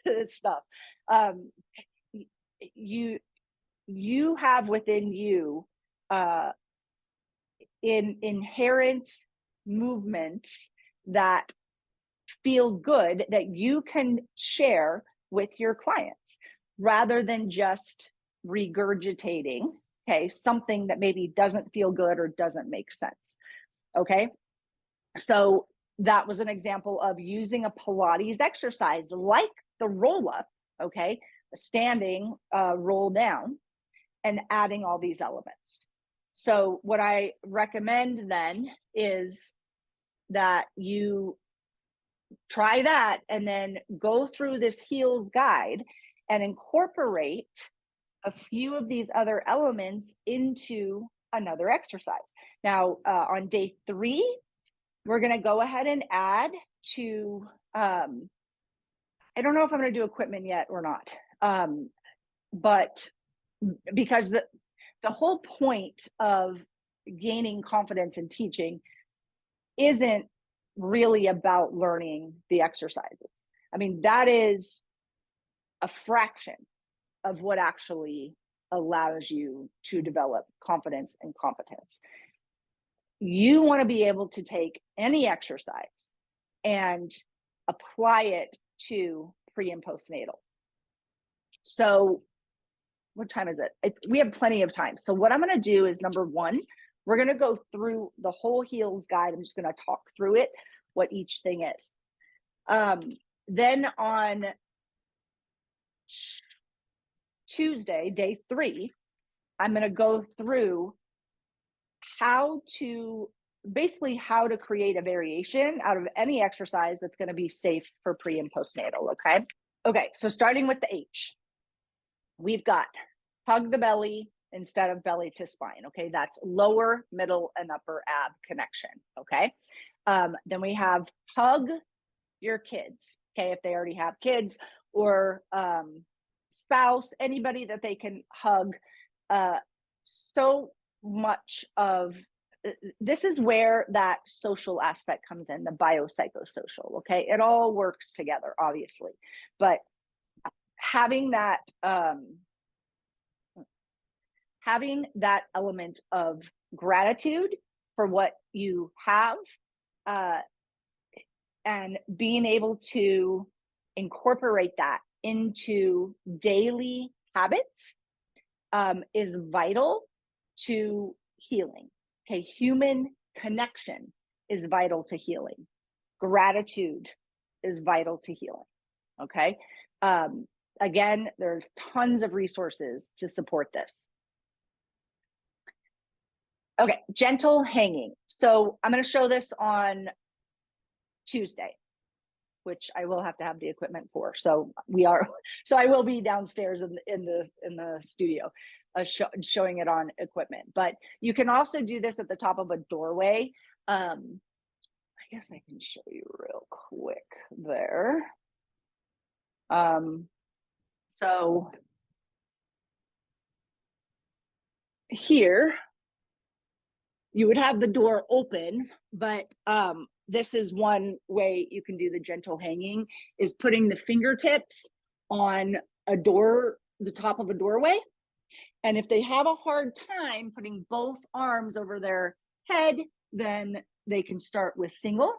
this stuff. You have within you inherent movements that feel good, that you can share with your clients, rather than just regurgitating, okay, something that maybe doesn't feel good or doesn't make sense, okay? So that was an example of using a Pilates exercise like the roll up, okay, the standing roll down, and adding all these elements. So what I recommend then is that you try that, and then go through this heels guide and incorporate a few of these other elements into another exercise. Now, on day 3, we're going to go ahead and add to, I don't know if I'm going to do equipment yet or not, but because the whole point of gaining confidence in teaching isn't really about learning the exercises. I mean, that is a fraction of what actually allows you to develop confidence and competence. You want to be able to take any exercise and apply it to pre and postnatal. So what time is it? We have plenty of time. So what I'm going to do is, number 1, we're going to go through the whole heels guide. I'm just going to talk through it, what each thing is. Then on Tuesday, day 3, I'm going to go through how to create a variation out of any exercise that's going to be safe for pre and postnatal, okay? Okay, so starting with the H, we've got hug the belly instead of belly to spine, okay? That's lower, middle, and upper ab connection, okay? Then we have hug your kids, okay? If they already have kids, or spouse, anybody that they can hug. So much of this is where that social aspect comes in, the biopsychosocial, okay? It all works together, obviously, but having that element of gratitude for what you have, and being able to incorporate that into daily habits is vital to healing. Okay, human connection is vital to healing. Gratitude is vital to healing. Okay. Again, there's tons of resources to support this. Okay, gentle hanging. So I'm going to show this on Tuesday. which I will have to have the equipment for. So I will be downstairs in the studio showing it on equipment. But you can also do this at the top of a doorway. I guess I can show you real quick there. So here, you would have the door open, but this is one way you can do the gentle hanging, is putting the fingertips on the top of a doorway. And if they have a hard time putting both arms over their head, then they can start with single.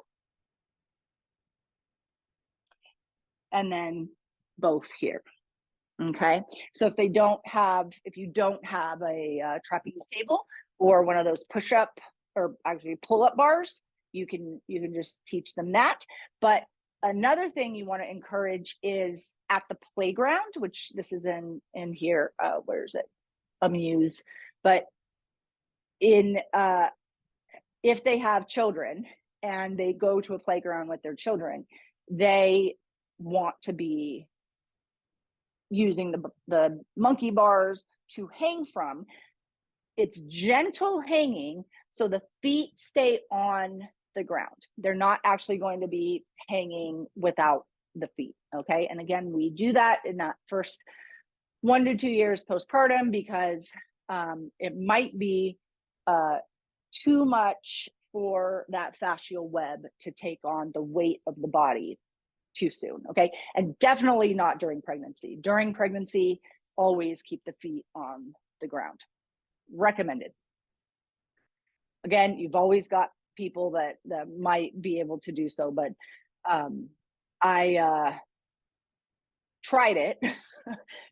And then both here. Okay. So if you don't have a trapeze table or one of those push-up or actually pull-up bars, you can just teach them that. But another thing you want to encourage is at the playground, which this is in here. Where is it? Amuse. But if they have children and they go to a playground with their children, they want to be using the monkey bars to hang from. It's gentle hanging, so the feet stay on the ground. They're not actually going to be hanging without the feet, okay? And again, we do that in that first 1 to 2 years postpartum because it might be too much for that fascial web to take on the weight of the body too soon, okay? And definitely not during pregnancy. During pregnancy, always keep the feet on the ground. Recommended. Again, you've always got people that might be able to do so, but I tried it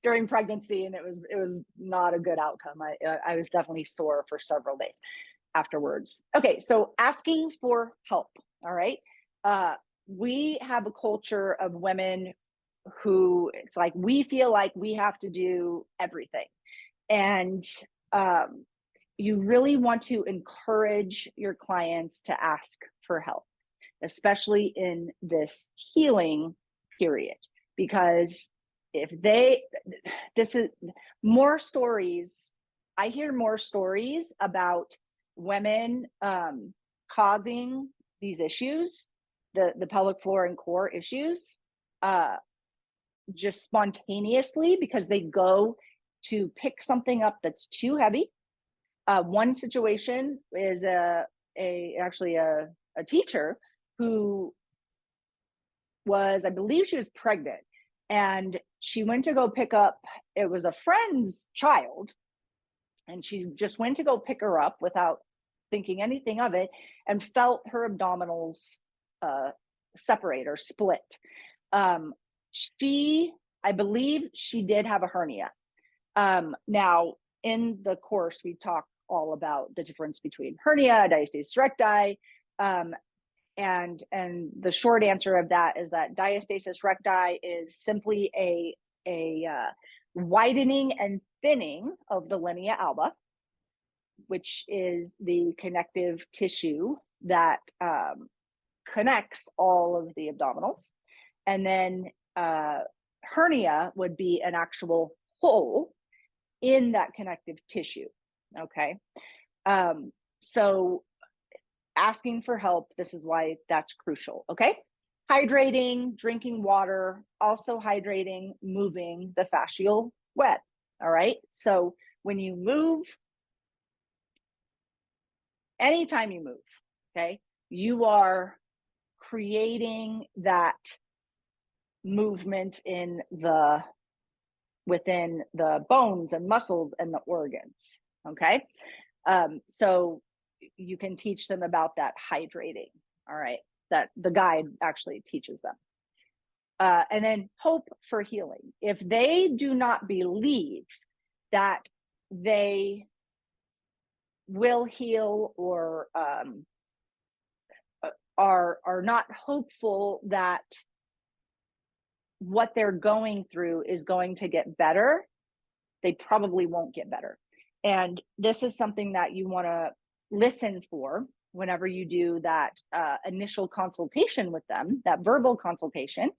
during pregnancy and it was not a good outcome. I was definitely sore for several days afterwards. Okay, so asking for help, all right? We have a culture of women who it's like we feel like we have to do everything. And you really want to encourage your clients to ask for help, especially in this healing period, because this is more stories. I hear more stories about women causing these issues, the pelvic floor and core issues, just spontaneously because they go to pick something up that's too heavy. One situation is actually a teacher who was, I believe she was pregnant, and she went to go pick up, it was a friend's child, and she just went to go pick her up without thinking anything of it and felt her abdominals separate or split. I believe she did have a hernia. Now, in the course, we talk all about the difference between hernia, diastasis recti, and the short answer of that is that diastasis recti is simply a widening and thinning of the linea alba, which is the connective tissue that connects all of the abdominals. And then hernia would be an actual hole in that connective tissue, okay? So asking for help, this is why that's crucial, okay? Hydrating, drinking water, also hydrating, moving the fascial web, all right? So when you move, anytime you move, okay, you are creating that movement within the bones and muscles and the organs, okay? So you can teach them about that hydrating, all right? That the guide actually teaches them. And then hope for healing. If they do not believe that they will heal or are not hopeful that what they're going through is going to get better, they probably won't get better. And this is something that you want to listen for whenever you do that initial consultation with them, that verbal consultation,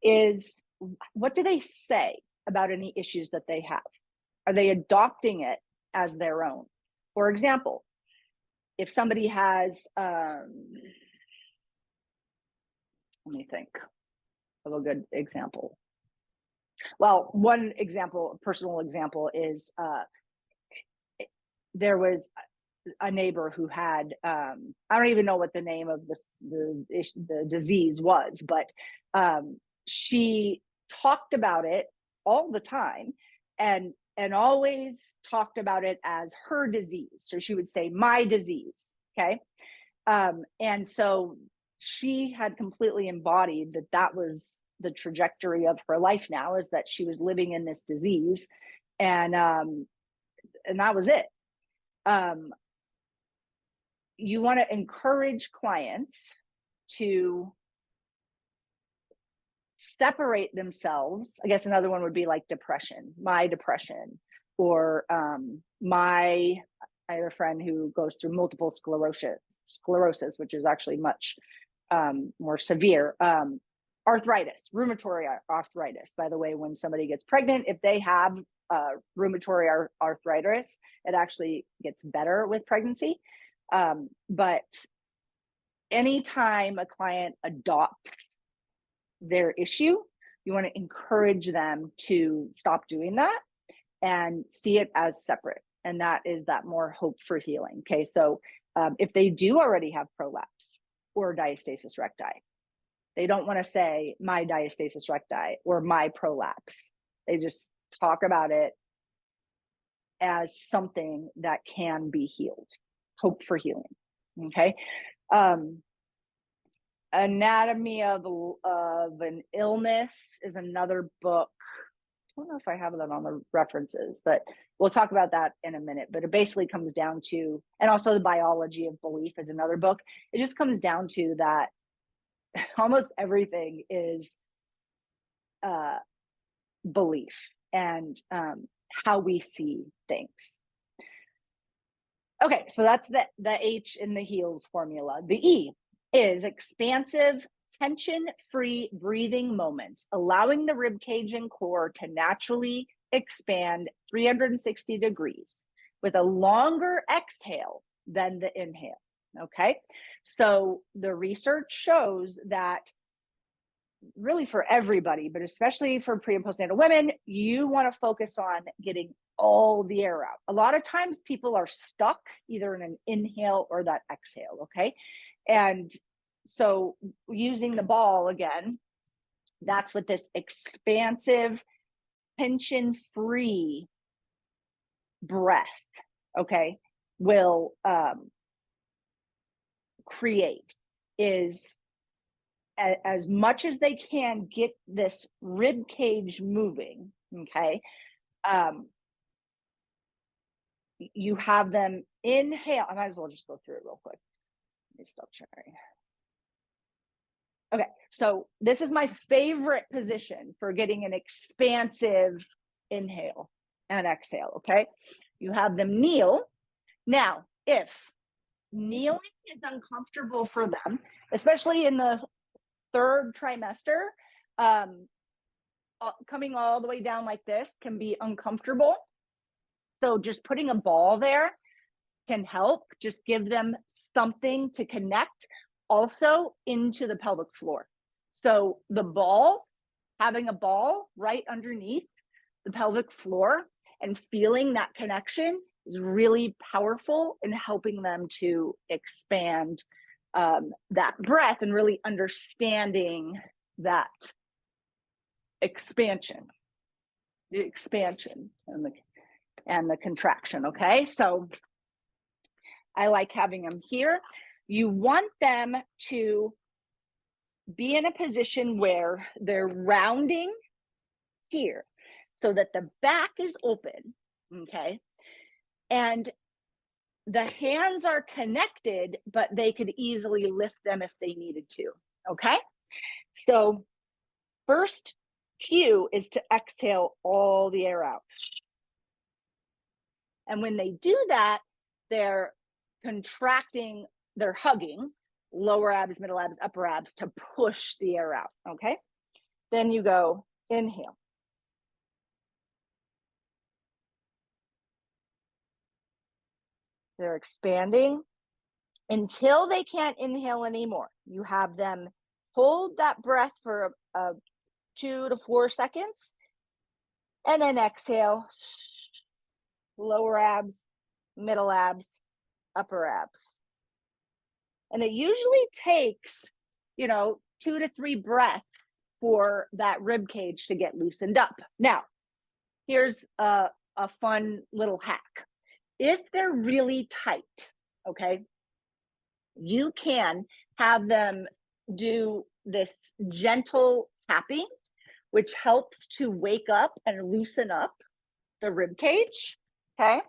is what do they say about any issues that they have? Are they adopting it as their own? For example, if somebody has, let me think of a good example. Well, one example, a personal example, is there was a neighbor who had, I don't even know what the name of the disease was, but she talked about it all the time, and always talked about it as her disease. So she would say, my disease, okay? And so she had completely embodied that was the trajectory of her life now, is that she was living in this disease, and that was it. You want to encourage clients to separate themselves. I guess another one would be like depression, my depression, or I have a friend who goes through multiple sclerosis, which is actually much more severe. Arthritis, rheumatoid arthritis. By the way, when somebody gets pregnant, if they have rheumatoid arthritis, it actually gets better with pregnancy. But anytime a client adopts their issue, you want to encourage them to stop doing that and see it as separate. And that is that more hope for healing. Okay, so if they do already have prolapse or diastasis recti, they don't want to say my diastasis recti or my prolapse. They just talk about it as something that can be healed, hope for healing. Okay. Anatomy of an Illness is another book. I don't know if I have that on the references, but we'll talk about that in a minute. But it basically comes down to, and also The Biology of Belief is another book. It just comes down to that almost everything is belief and how we see things. Okay, so that's the H in the HEALS formula. The E is expansive, tension-free breathing moments, allowing the rib cage and core to naturally expand 360 degrees with a longer exhale than the inhale. Okay, so the research shows that really for everybody, but especially for pre and postnatal women, you want to focus on getting all the air out. A lot of times people are stuck either in an inhale or that exhale, okay? And so using the ball again, that's what this expansive, tension-free breath, okay, will create, is as much as they can get this rib cage moving, okay? You have them inhale. I might as well just go through it real quick. Let me stop sharing. Okay, so this is my favorite position for getting an expansive inhale and exhale, okay? You have them kneel. Now, if kneeling is uncomfortable for them, especially in the third trimester, coming all the way down like this can be uncomfortable. So just putting a ball there can help. Just give them something to connect also into the pelvic floor. So the ball, having a ball right underneath the pelvic floor and feeling that connection is really powerful in helping them to expand that breath and really understanding that expansion, the expansion and the contraction. Okay, so I like having them here. You want them to be in a position where they're rounding here so that the back is open, okay? And the hands are connected, but they could easily lift them if they needed to, okay? So first cue is to exhale all the air out. And when they do that, they're contracting they're hugging, lower abs, middle abs, upper abs to push the air out, okay? Then you go inhale. They're expanding until they can't inhale anymore. You have them hold that breath for 2 to 4 seconds, and then exhale, lower abs, middle abs, upper abs. And it usually takes, 2 to 3 breaths for that rib cage to get loosened up. Now, here's a fun little hack. If they're really tight, okay, you can have them do this gentle tapping, which helps to wake up and loosen up the rib cage, okay?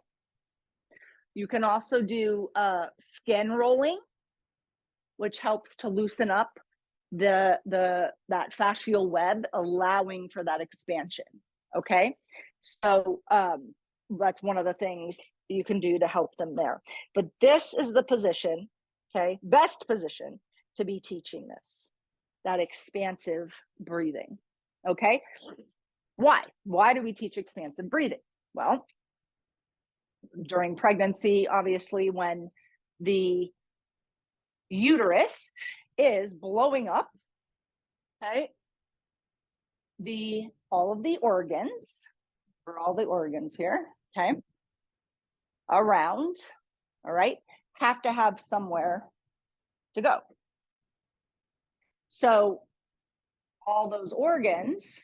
You can also do skin rolling, which helps to loosen up that fascial web, allowing for that expansion, okay? So that's one of the things you can do to help them there. But this is the position, okay, best position to be teaching this, that expansive breathing, okay? Why do we teach expansive breathing? Well, during pregnancy, obviously, when the uterus is blowing up, okay, all of the organs, or all the organs here, okay, around, all right, have to have somewhere to go. So all those organs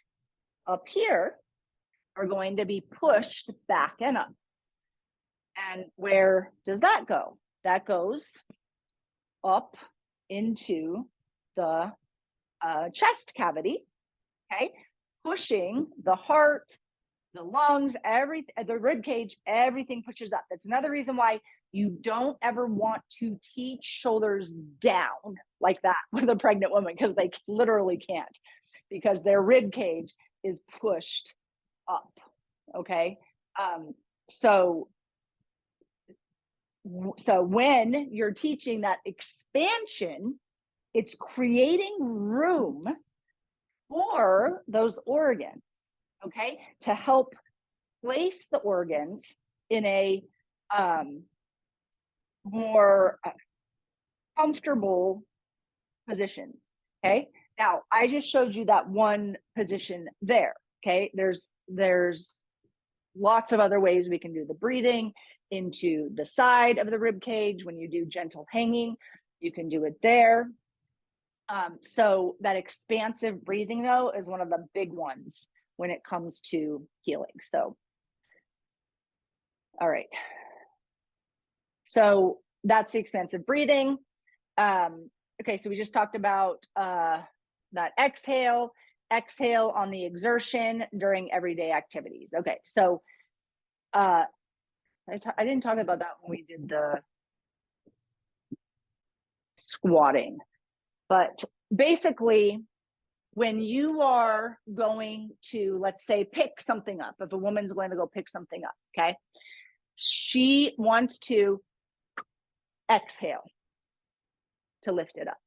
up here are going to be pushed back and up. And where does that go? That goes up into the chest cavity, okay, pushing the heart, the lungs, the rib cage, everything pushes up. That's another reason why you don't ever want to teach shoulders down like that with a pregnant woman, because they literally can't, because their rib cage is pushed up, okay? So when you're teaching that expansion, it's creating room for those organs, okay, to help place the organs in a more comfortable position, okay? Now, I just showed you that one position there, okay? There's lots of other ways we can do the breathing into the side of the rib cage. When you do gentle hanging, you can do it there. So that expansive breathing, though, is one of the big ones when it comes to healing. So, all right. So that's the expansive breathing. Okay, so we just talked about that exhale on the exertion during everyday activities. Okay, so I didn't talk about that when we did the squatting, but basically, when you are going to, let's say, pick something up, if a woman's going to go pick something up, okay, she wants to exhale to lift it up,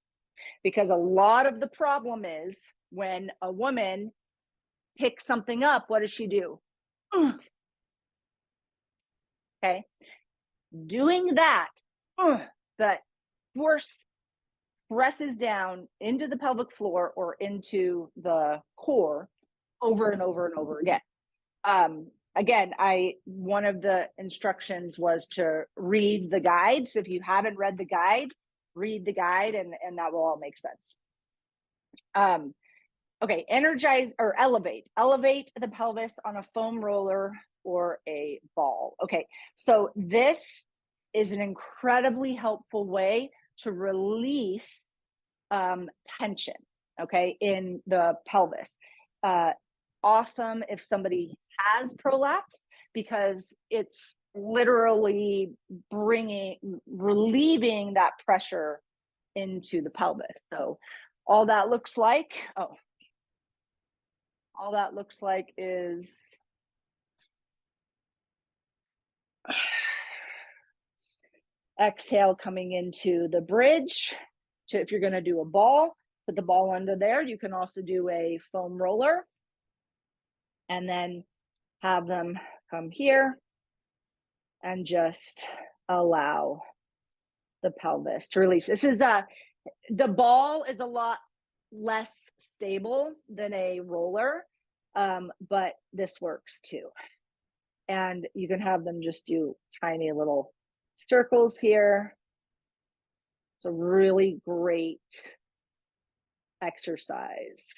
because a lot of the problem is when a woman picks something up, what does she do? Okay, doing that force presses down into the pelvic floor or into the core over and over and over again. Again, one of the instructions was to read the guide. So if you haven't read the guide, read the guide, and that will all make sense. Okay, energize or elevate the pelvis on a foam roller or a ball. Okay, so this is an incredibly helpful way to release tension, okay, in the pelvis. Awesome if somebody has prolapse, because it's literally relieving that pressure into the pelvis. So all that looks like is Exhale, coming into the bridge. If you're going to do a ball, put the ball under there. You can also do a foam roller and then have them come here and just allow the pelvis to release. This is the ball is a lot less stable than a roller, but this works too. And you can have them just do tiny little circles here. It's a really great exercise.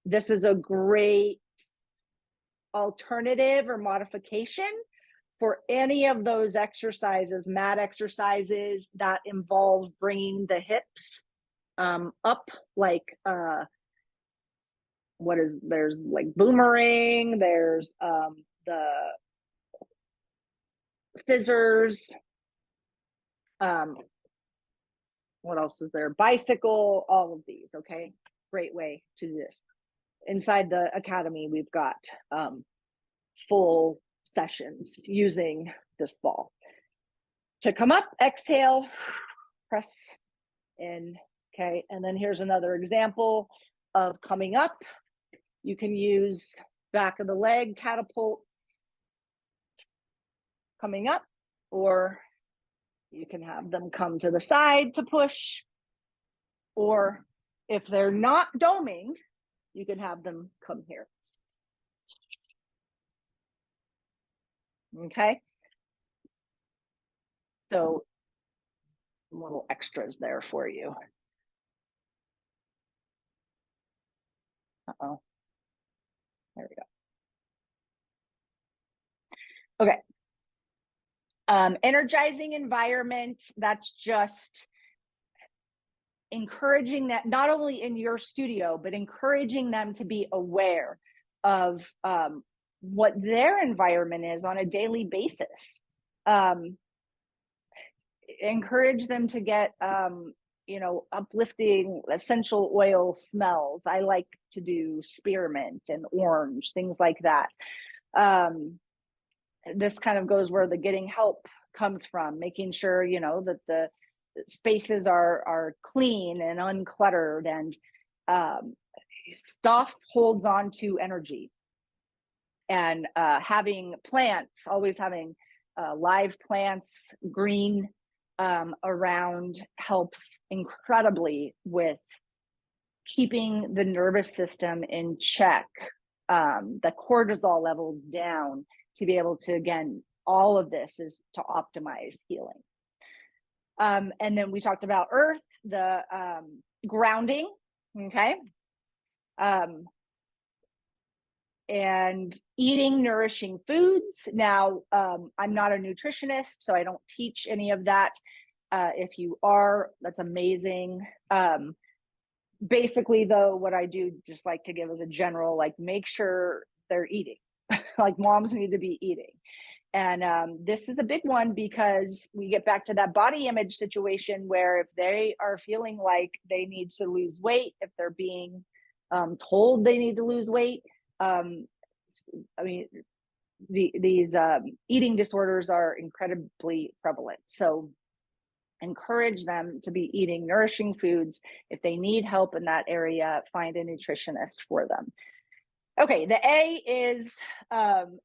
This is a great alternative or modification for any of those exercises, mat exercises that involve bringing the hips up, like there's like boomerang, there's the scissors, what else is there? Bicycle, all of these, okay? Great way to do this. Inside the academy, we've got full sessions using this ball. To come up, exhale, press in, okay? And then here's another example of coming up. You can use back of the leg, catapult, coming up, or you can have them come to the side to push, or if they're not doming, you can have them come here. Okay. So little extras there for you. Uh-oh. There we go. Okay. Energizing environment, that's just encouraging that not only in your studio, but encouraging them to be aware of what their environment is on a daily basis. Encourage them to get, uplifting essential oil smells. I like to do spearmint and orange, things like that. This kind of goes where the getting help comes from, making sure, that the spaces are clean and uncluttered, and stuff holds on to energy. And having plants, always having live plants, green around, helps incredibly with keeping the nervous system in check, the cortisol levels down, to be able to, again, all of this is to optimize healing. And then we talked about earth, the grounding, okay? And eating nourishing foods. Now, I'm not a nutritionist, so I don't teach any of that. If you are, that's amazing. Basically, though, what I do just like to give as a general, like, make sure they're eating. Like, moms need to be eating. And this is a big one, because we get back to that body image situation where if they are feeling like they need to lose weight, if they're being told they need to lose weight, these eating disorders are incredibly prevalent. So encourage them to be eating nourishing foods. If they need help in that area, find a nutritionist for them. Okay, the A is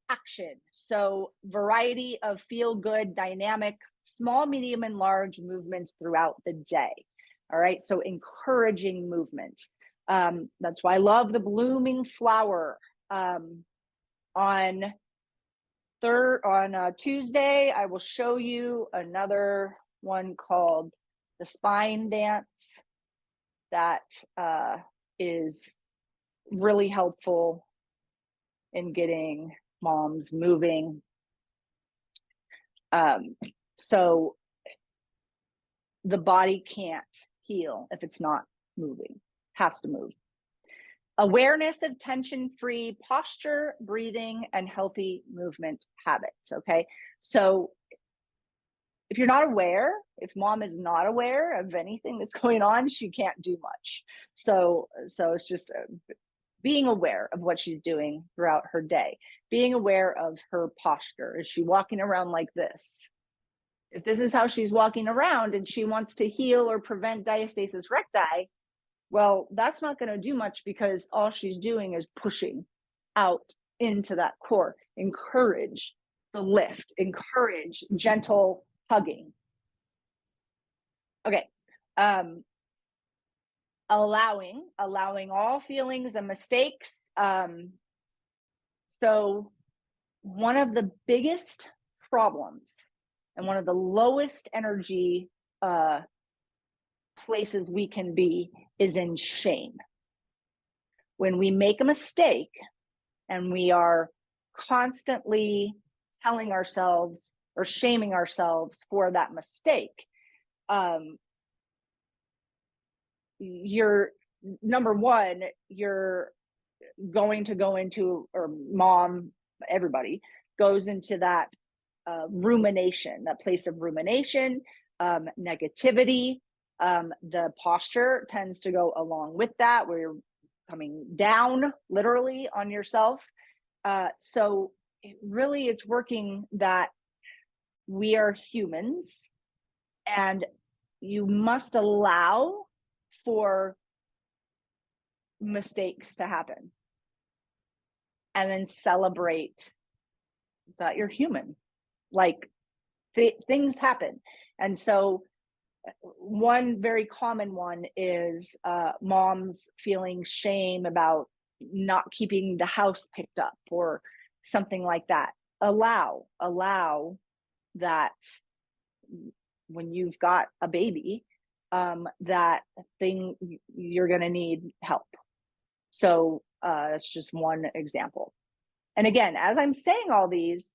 action. So variety of feel-good, dynamic, small, medium, and large movements throughout the day. All right, so encouraging movement. That's why I love the blooming flower. On Tuesday, I will show you another one called the spine dance that is really helpful in getting moms moving. So the body can't heal if it's not moving, has to move. Awareness of tension-free posture, breathing, and healthy movement habits, okay? So if you're not aware, if mom is not aware of anything that's going on, she can't do much. So it's just being aware of what she's doing throughout her day, being aware of her posture. Is she walking around like this? If this is how she's walking around and she wants to heal or prevent diastasis recti, well, that's not going to do much because all she's doing is pushing out into that core. Encourage the lift, encourage gentle hugging. Okay. Allowing all feelings and mistakes. So one of the biggest problems and one of the lowest energy places we can be is in shame. When we make a mistake and we are constantly telling ourselves or shaming ourselves for that mistake, you're, number one, you're going to go into, or mom, everybody goes into that rumination, that place of rumination, negativity. The posture tends to go along with that, where you're coming down literally on yourself. So it's working that we are humans, and you must allow for mistakes to happen, and then celebrate that you're human. Like, things happen. And so one very common one is moms feeling shame about not keeping the house picked up or something like that. Allow that when you've got a baby, that thing, you're going to need help. So that's just one example. And again, as I'm saying all these,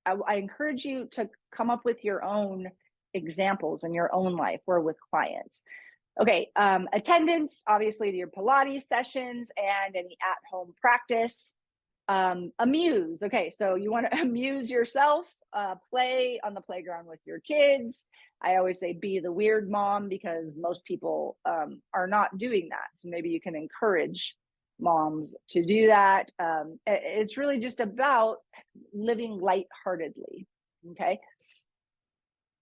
I encourage you to come up with your own examples in your own life or with clients. Okay, attendance, obviously, to your Pilates sessions and any at-home practice. Amuse. Okay, so you want to amuse yourself, play on the playground with your kids. I always say be the weird mom, because most people are not doing that. So maybe you can encourage moms to do that. It's really just about living lightheartedly. Okay.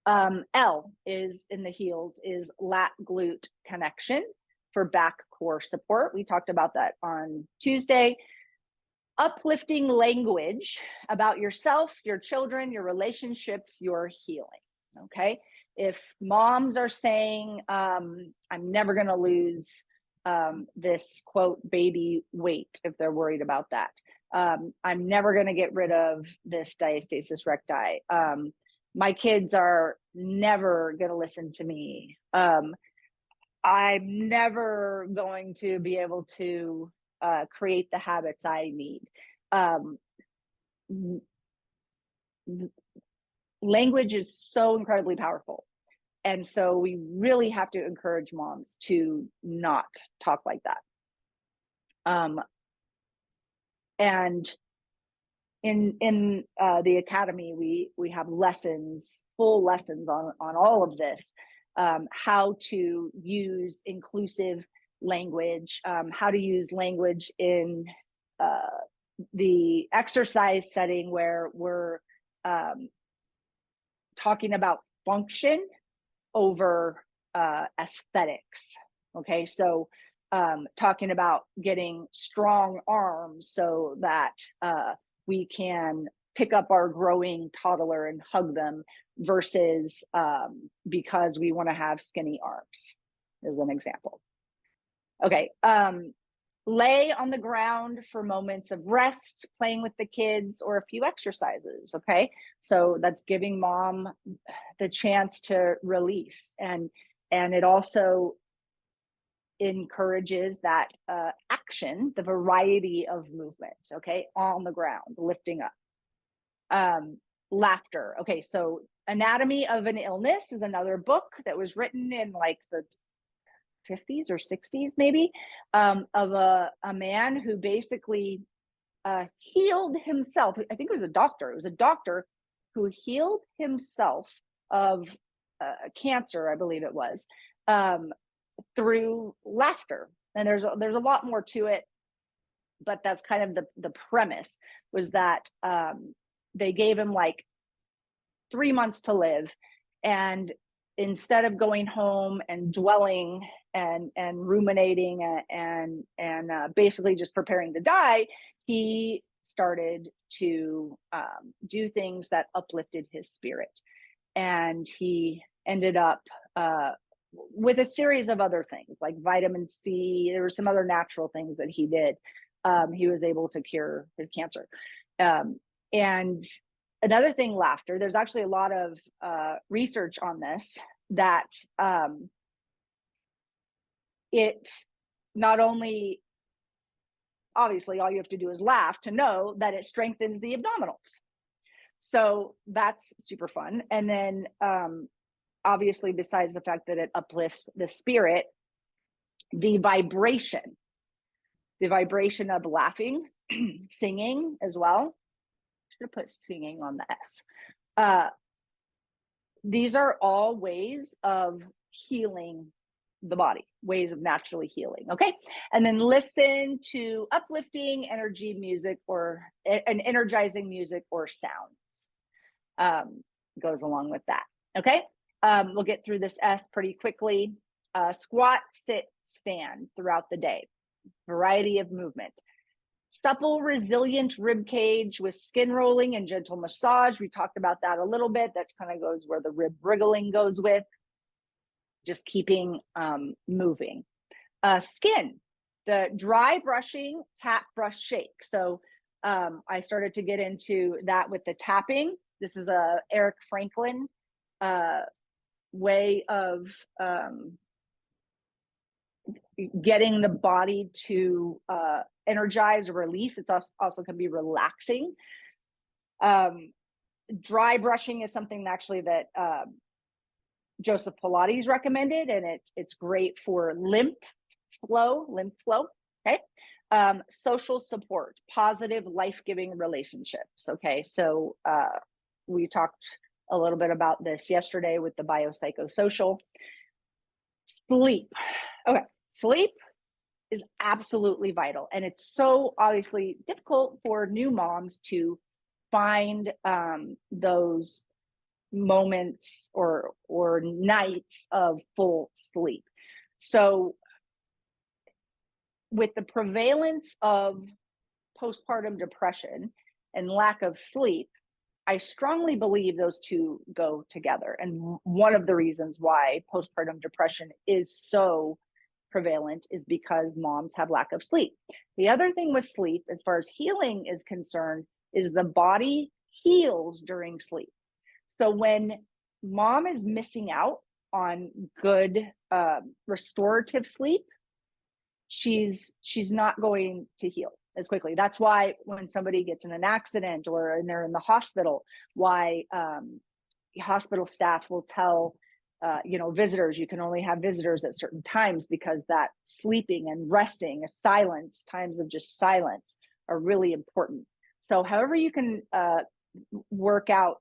L is in the heels is lat glute connection for back core support. We talked about that on Tuesday. Uplifting language about yourself, your children, your relationships, your healing. Okay. If moms are saying, I'm never going to lose this quote baby weight, if they're worried about that, I'm never going to get rid of this diastasis recti, my kids are never going to listen to me, I'm never going to be able to create the habits I need. Language is so incredibly powerful. And so we really have to encourage moms to not talk like that. And in the academy, we have lessons, full lessons on all of this, how to use inclusive language, how to use language in the exercise setting where we're talking about function over aesthetics. Okay, so talking about getting strong arms so that we can pick up our growing toddler and hug them, versus because we want to have skinny arms, as an example. Okay, lay on the ground for moments of rest, playing with the kids, or a few exercises. Okay, so that's giving mom the chance to release, and it also encourages that action, the variety of movement. Okay, on the ground, lifting up. Laughter. Okay, so Anatomy of an Illness is another book that was written in like the 50s or 60s maybe, of a man who basically healed himself. I think it was a doctor. It was a doctor who healed himself of cancer, I believe it was, through laughter. And there's a lot more to it, but that's kind of the premise, was that they gave him like 3 months to live, And instead of going home and dwelling and ruminating and basically just preparing to die, he started to do things that uplifted his spirit. And he ended up with a series of other things like vitamin C. There were some other natural things that he did. He was able to cure his cancer. And another thing, laughter. There's actually a lot of research on this, that it not only, obviously, all you have to do is laugh to know that it strengthens the abdominals. So that's super fun. And then obviously, besides the fact that it uplifts the spirit, the vibration of laughing, singing as well. Should have put singing on the S. These are all ways of healing the body, ways of naturally healing. Okay. And then listen to uplifting energy music or an energizing music or sounds. Goes along with that. Okay. We'll get through this S pretty quickly. Squat, sit, stand throughout the day. Variety of movement. Supple, resilient rib cage with skin rolling and gentle massage. We talked about that a little bit. That kind of goes where the rib wriggling goes with. Just keeping moving. Skin, the dry brushing, tap, brush, shake. So I started to get into that with the tapping. This is a Eric Franklin way of getting the body to energize or release. It's also can be relaxing. Dry brushing is something actually that Joseph Pilates recommended, and it's great for lymph flow. Okay. Social support, positive, life-giving relationships. Okay. So we talked a little bit about this yesterday with the biopsychosocial. Sleep. Okay. Sleep is absolutely vital. And it's so obviously difficult for new moms to find those moments or nights of full sleep. So with the prevalence of postpartum depression and lack of sleep, I strongly believe those two go together. And one of the reasons why postpartum depression is so prevalent is because moms have lack of sleep. The other thing with sleep, as far as healing is concerned, is the body heals during sleep. So when mom is missing out on good restorative sleep, she's not going to heal as quickly. That's why when somebody gets in an accident or they're in the hospital, why hospital staff will tell visitors, you can only have visitors at certain times, because that sleeping and resting, silence, times of just silence are really important. So however you can work out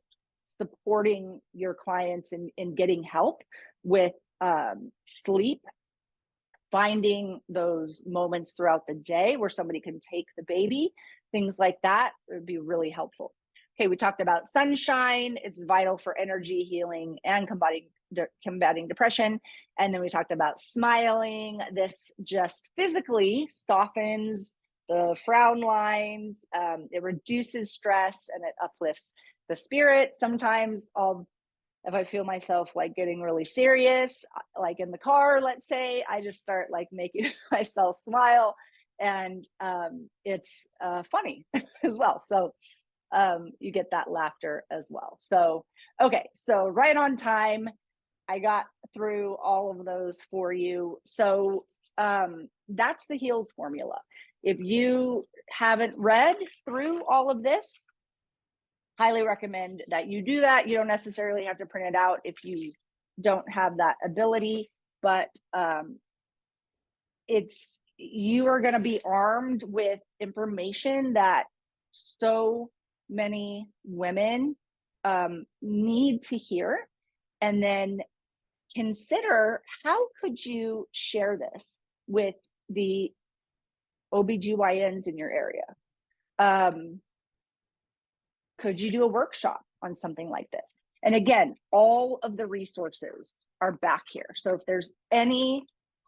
supporting your clients in getting help with sleep, finding those moments throughout the day where somebody can take the baby, things like that would be really helpful. Okay, we talked about sunshine. It's vital for energy, healing, and combating depression. And then we talked about smiling. This just physically softens the frown lines. It reduces stress and it uplifts the spirit. Sometimes if I feel myself like getting really serious, like in the car, let's say, I just start like making myself smile, and it's funny as well. So you get that laughter as well. So, okay. So right on time, I got through all of those for you. So that's the HEALS formula. If you haven't read through all of this, highly recommend that you do that. You don't necessarily have to print it out if you don't have that ability, but you are going to be armed with information that so many women need to hear. And then consider, how could you share this with the OBGYNs in your area? Could you do a workshop on something like this? And again, all of the resources are back here. So if there's any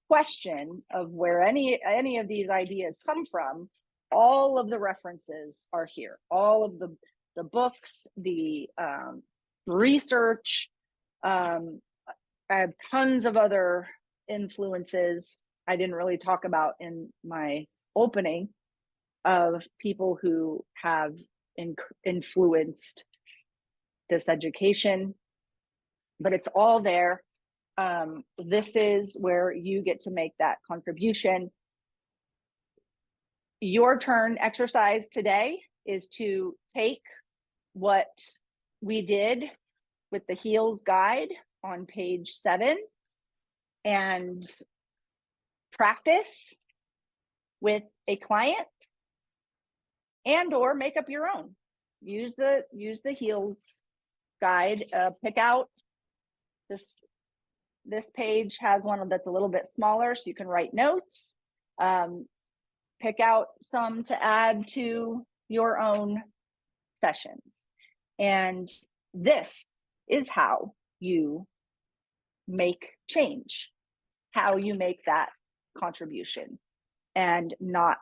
question of where any of these ideas come from, all of the references are here. All of the books, the research. I have tons of other influences I didn't really talk about in my opening of people who have influenced this education, but it's all there. This is where you get to make that contribution. Your turn exercise today is to take what we did with the heels guide on page 7 and practice with a client, and or make up your own. Use the heels guide. Pick out this page has one that's a little bit smaller, so you can write notes. Pick out some to add to your own sessions. And this is how you make change, how you make that contribution. And not,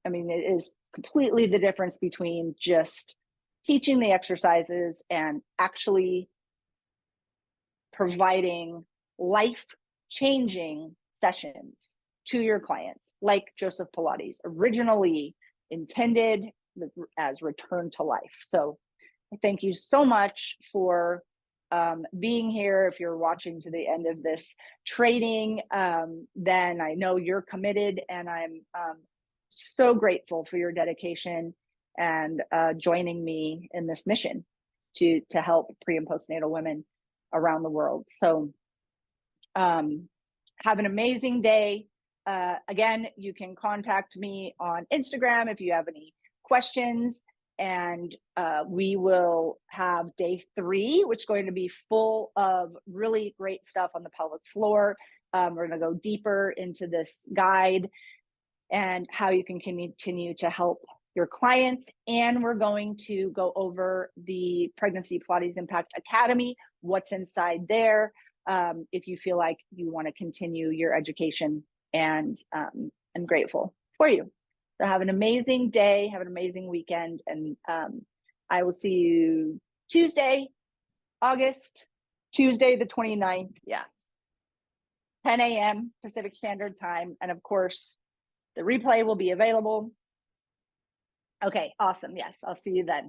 I mean, it is completely the difference between just teaching the exercises and actually providing life-changing sessions to your clients, like Joseph Pilates originally intended as return to life. So thank you so much for being here. If you're watching to the end of this training, then I know you're committed, and I'm so grateful for your dedication and joining me in this mission to help pre and postnatal women around the world. So have an amazing day. Again, you can contact me on Instagram if you have any questions, and we will have day 3, which is going to be full of really great stuff on the pelvic floor. We're going to go deeper into this guide and how you can continue to help your clients. And we're going to go over the Pregnancy Pilates Impact Academy, what's inside there, if you feel like you want to continue your education. And I'm grateful for you. So have an amazing day, have an amazing weekend, and I will see you Tuesday the 29th, 10 a.m. Pacific Standard Time. And of course, the replay will be available. Okay, awesome. Yes, I'll see you then.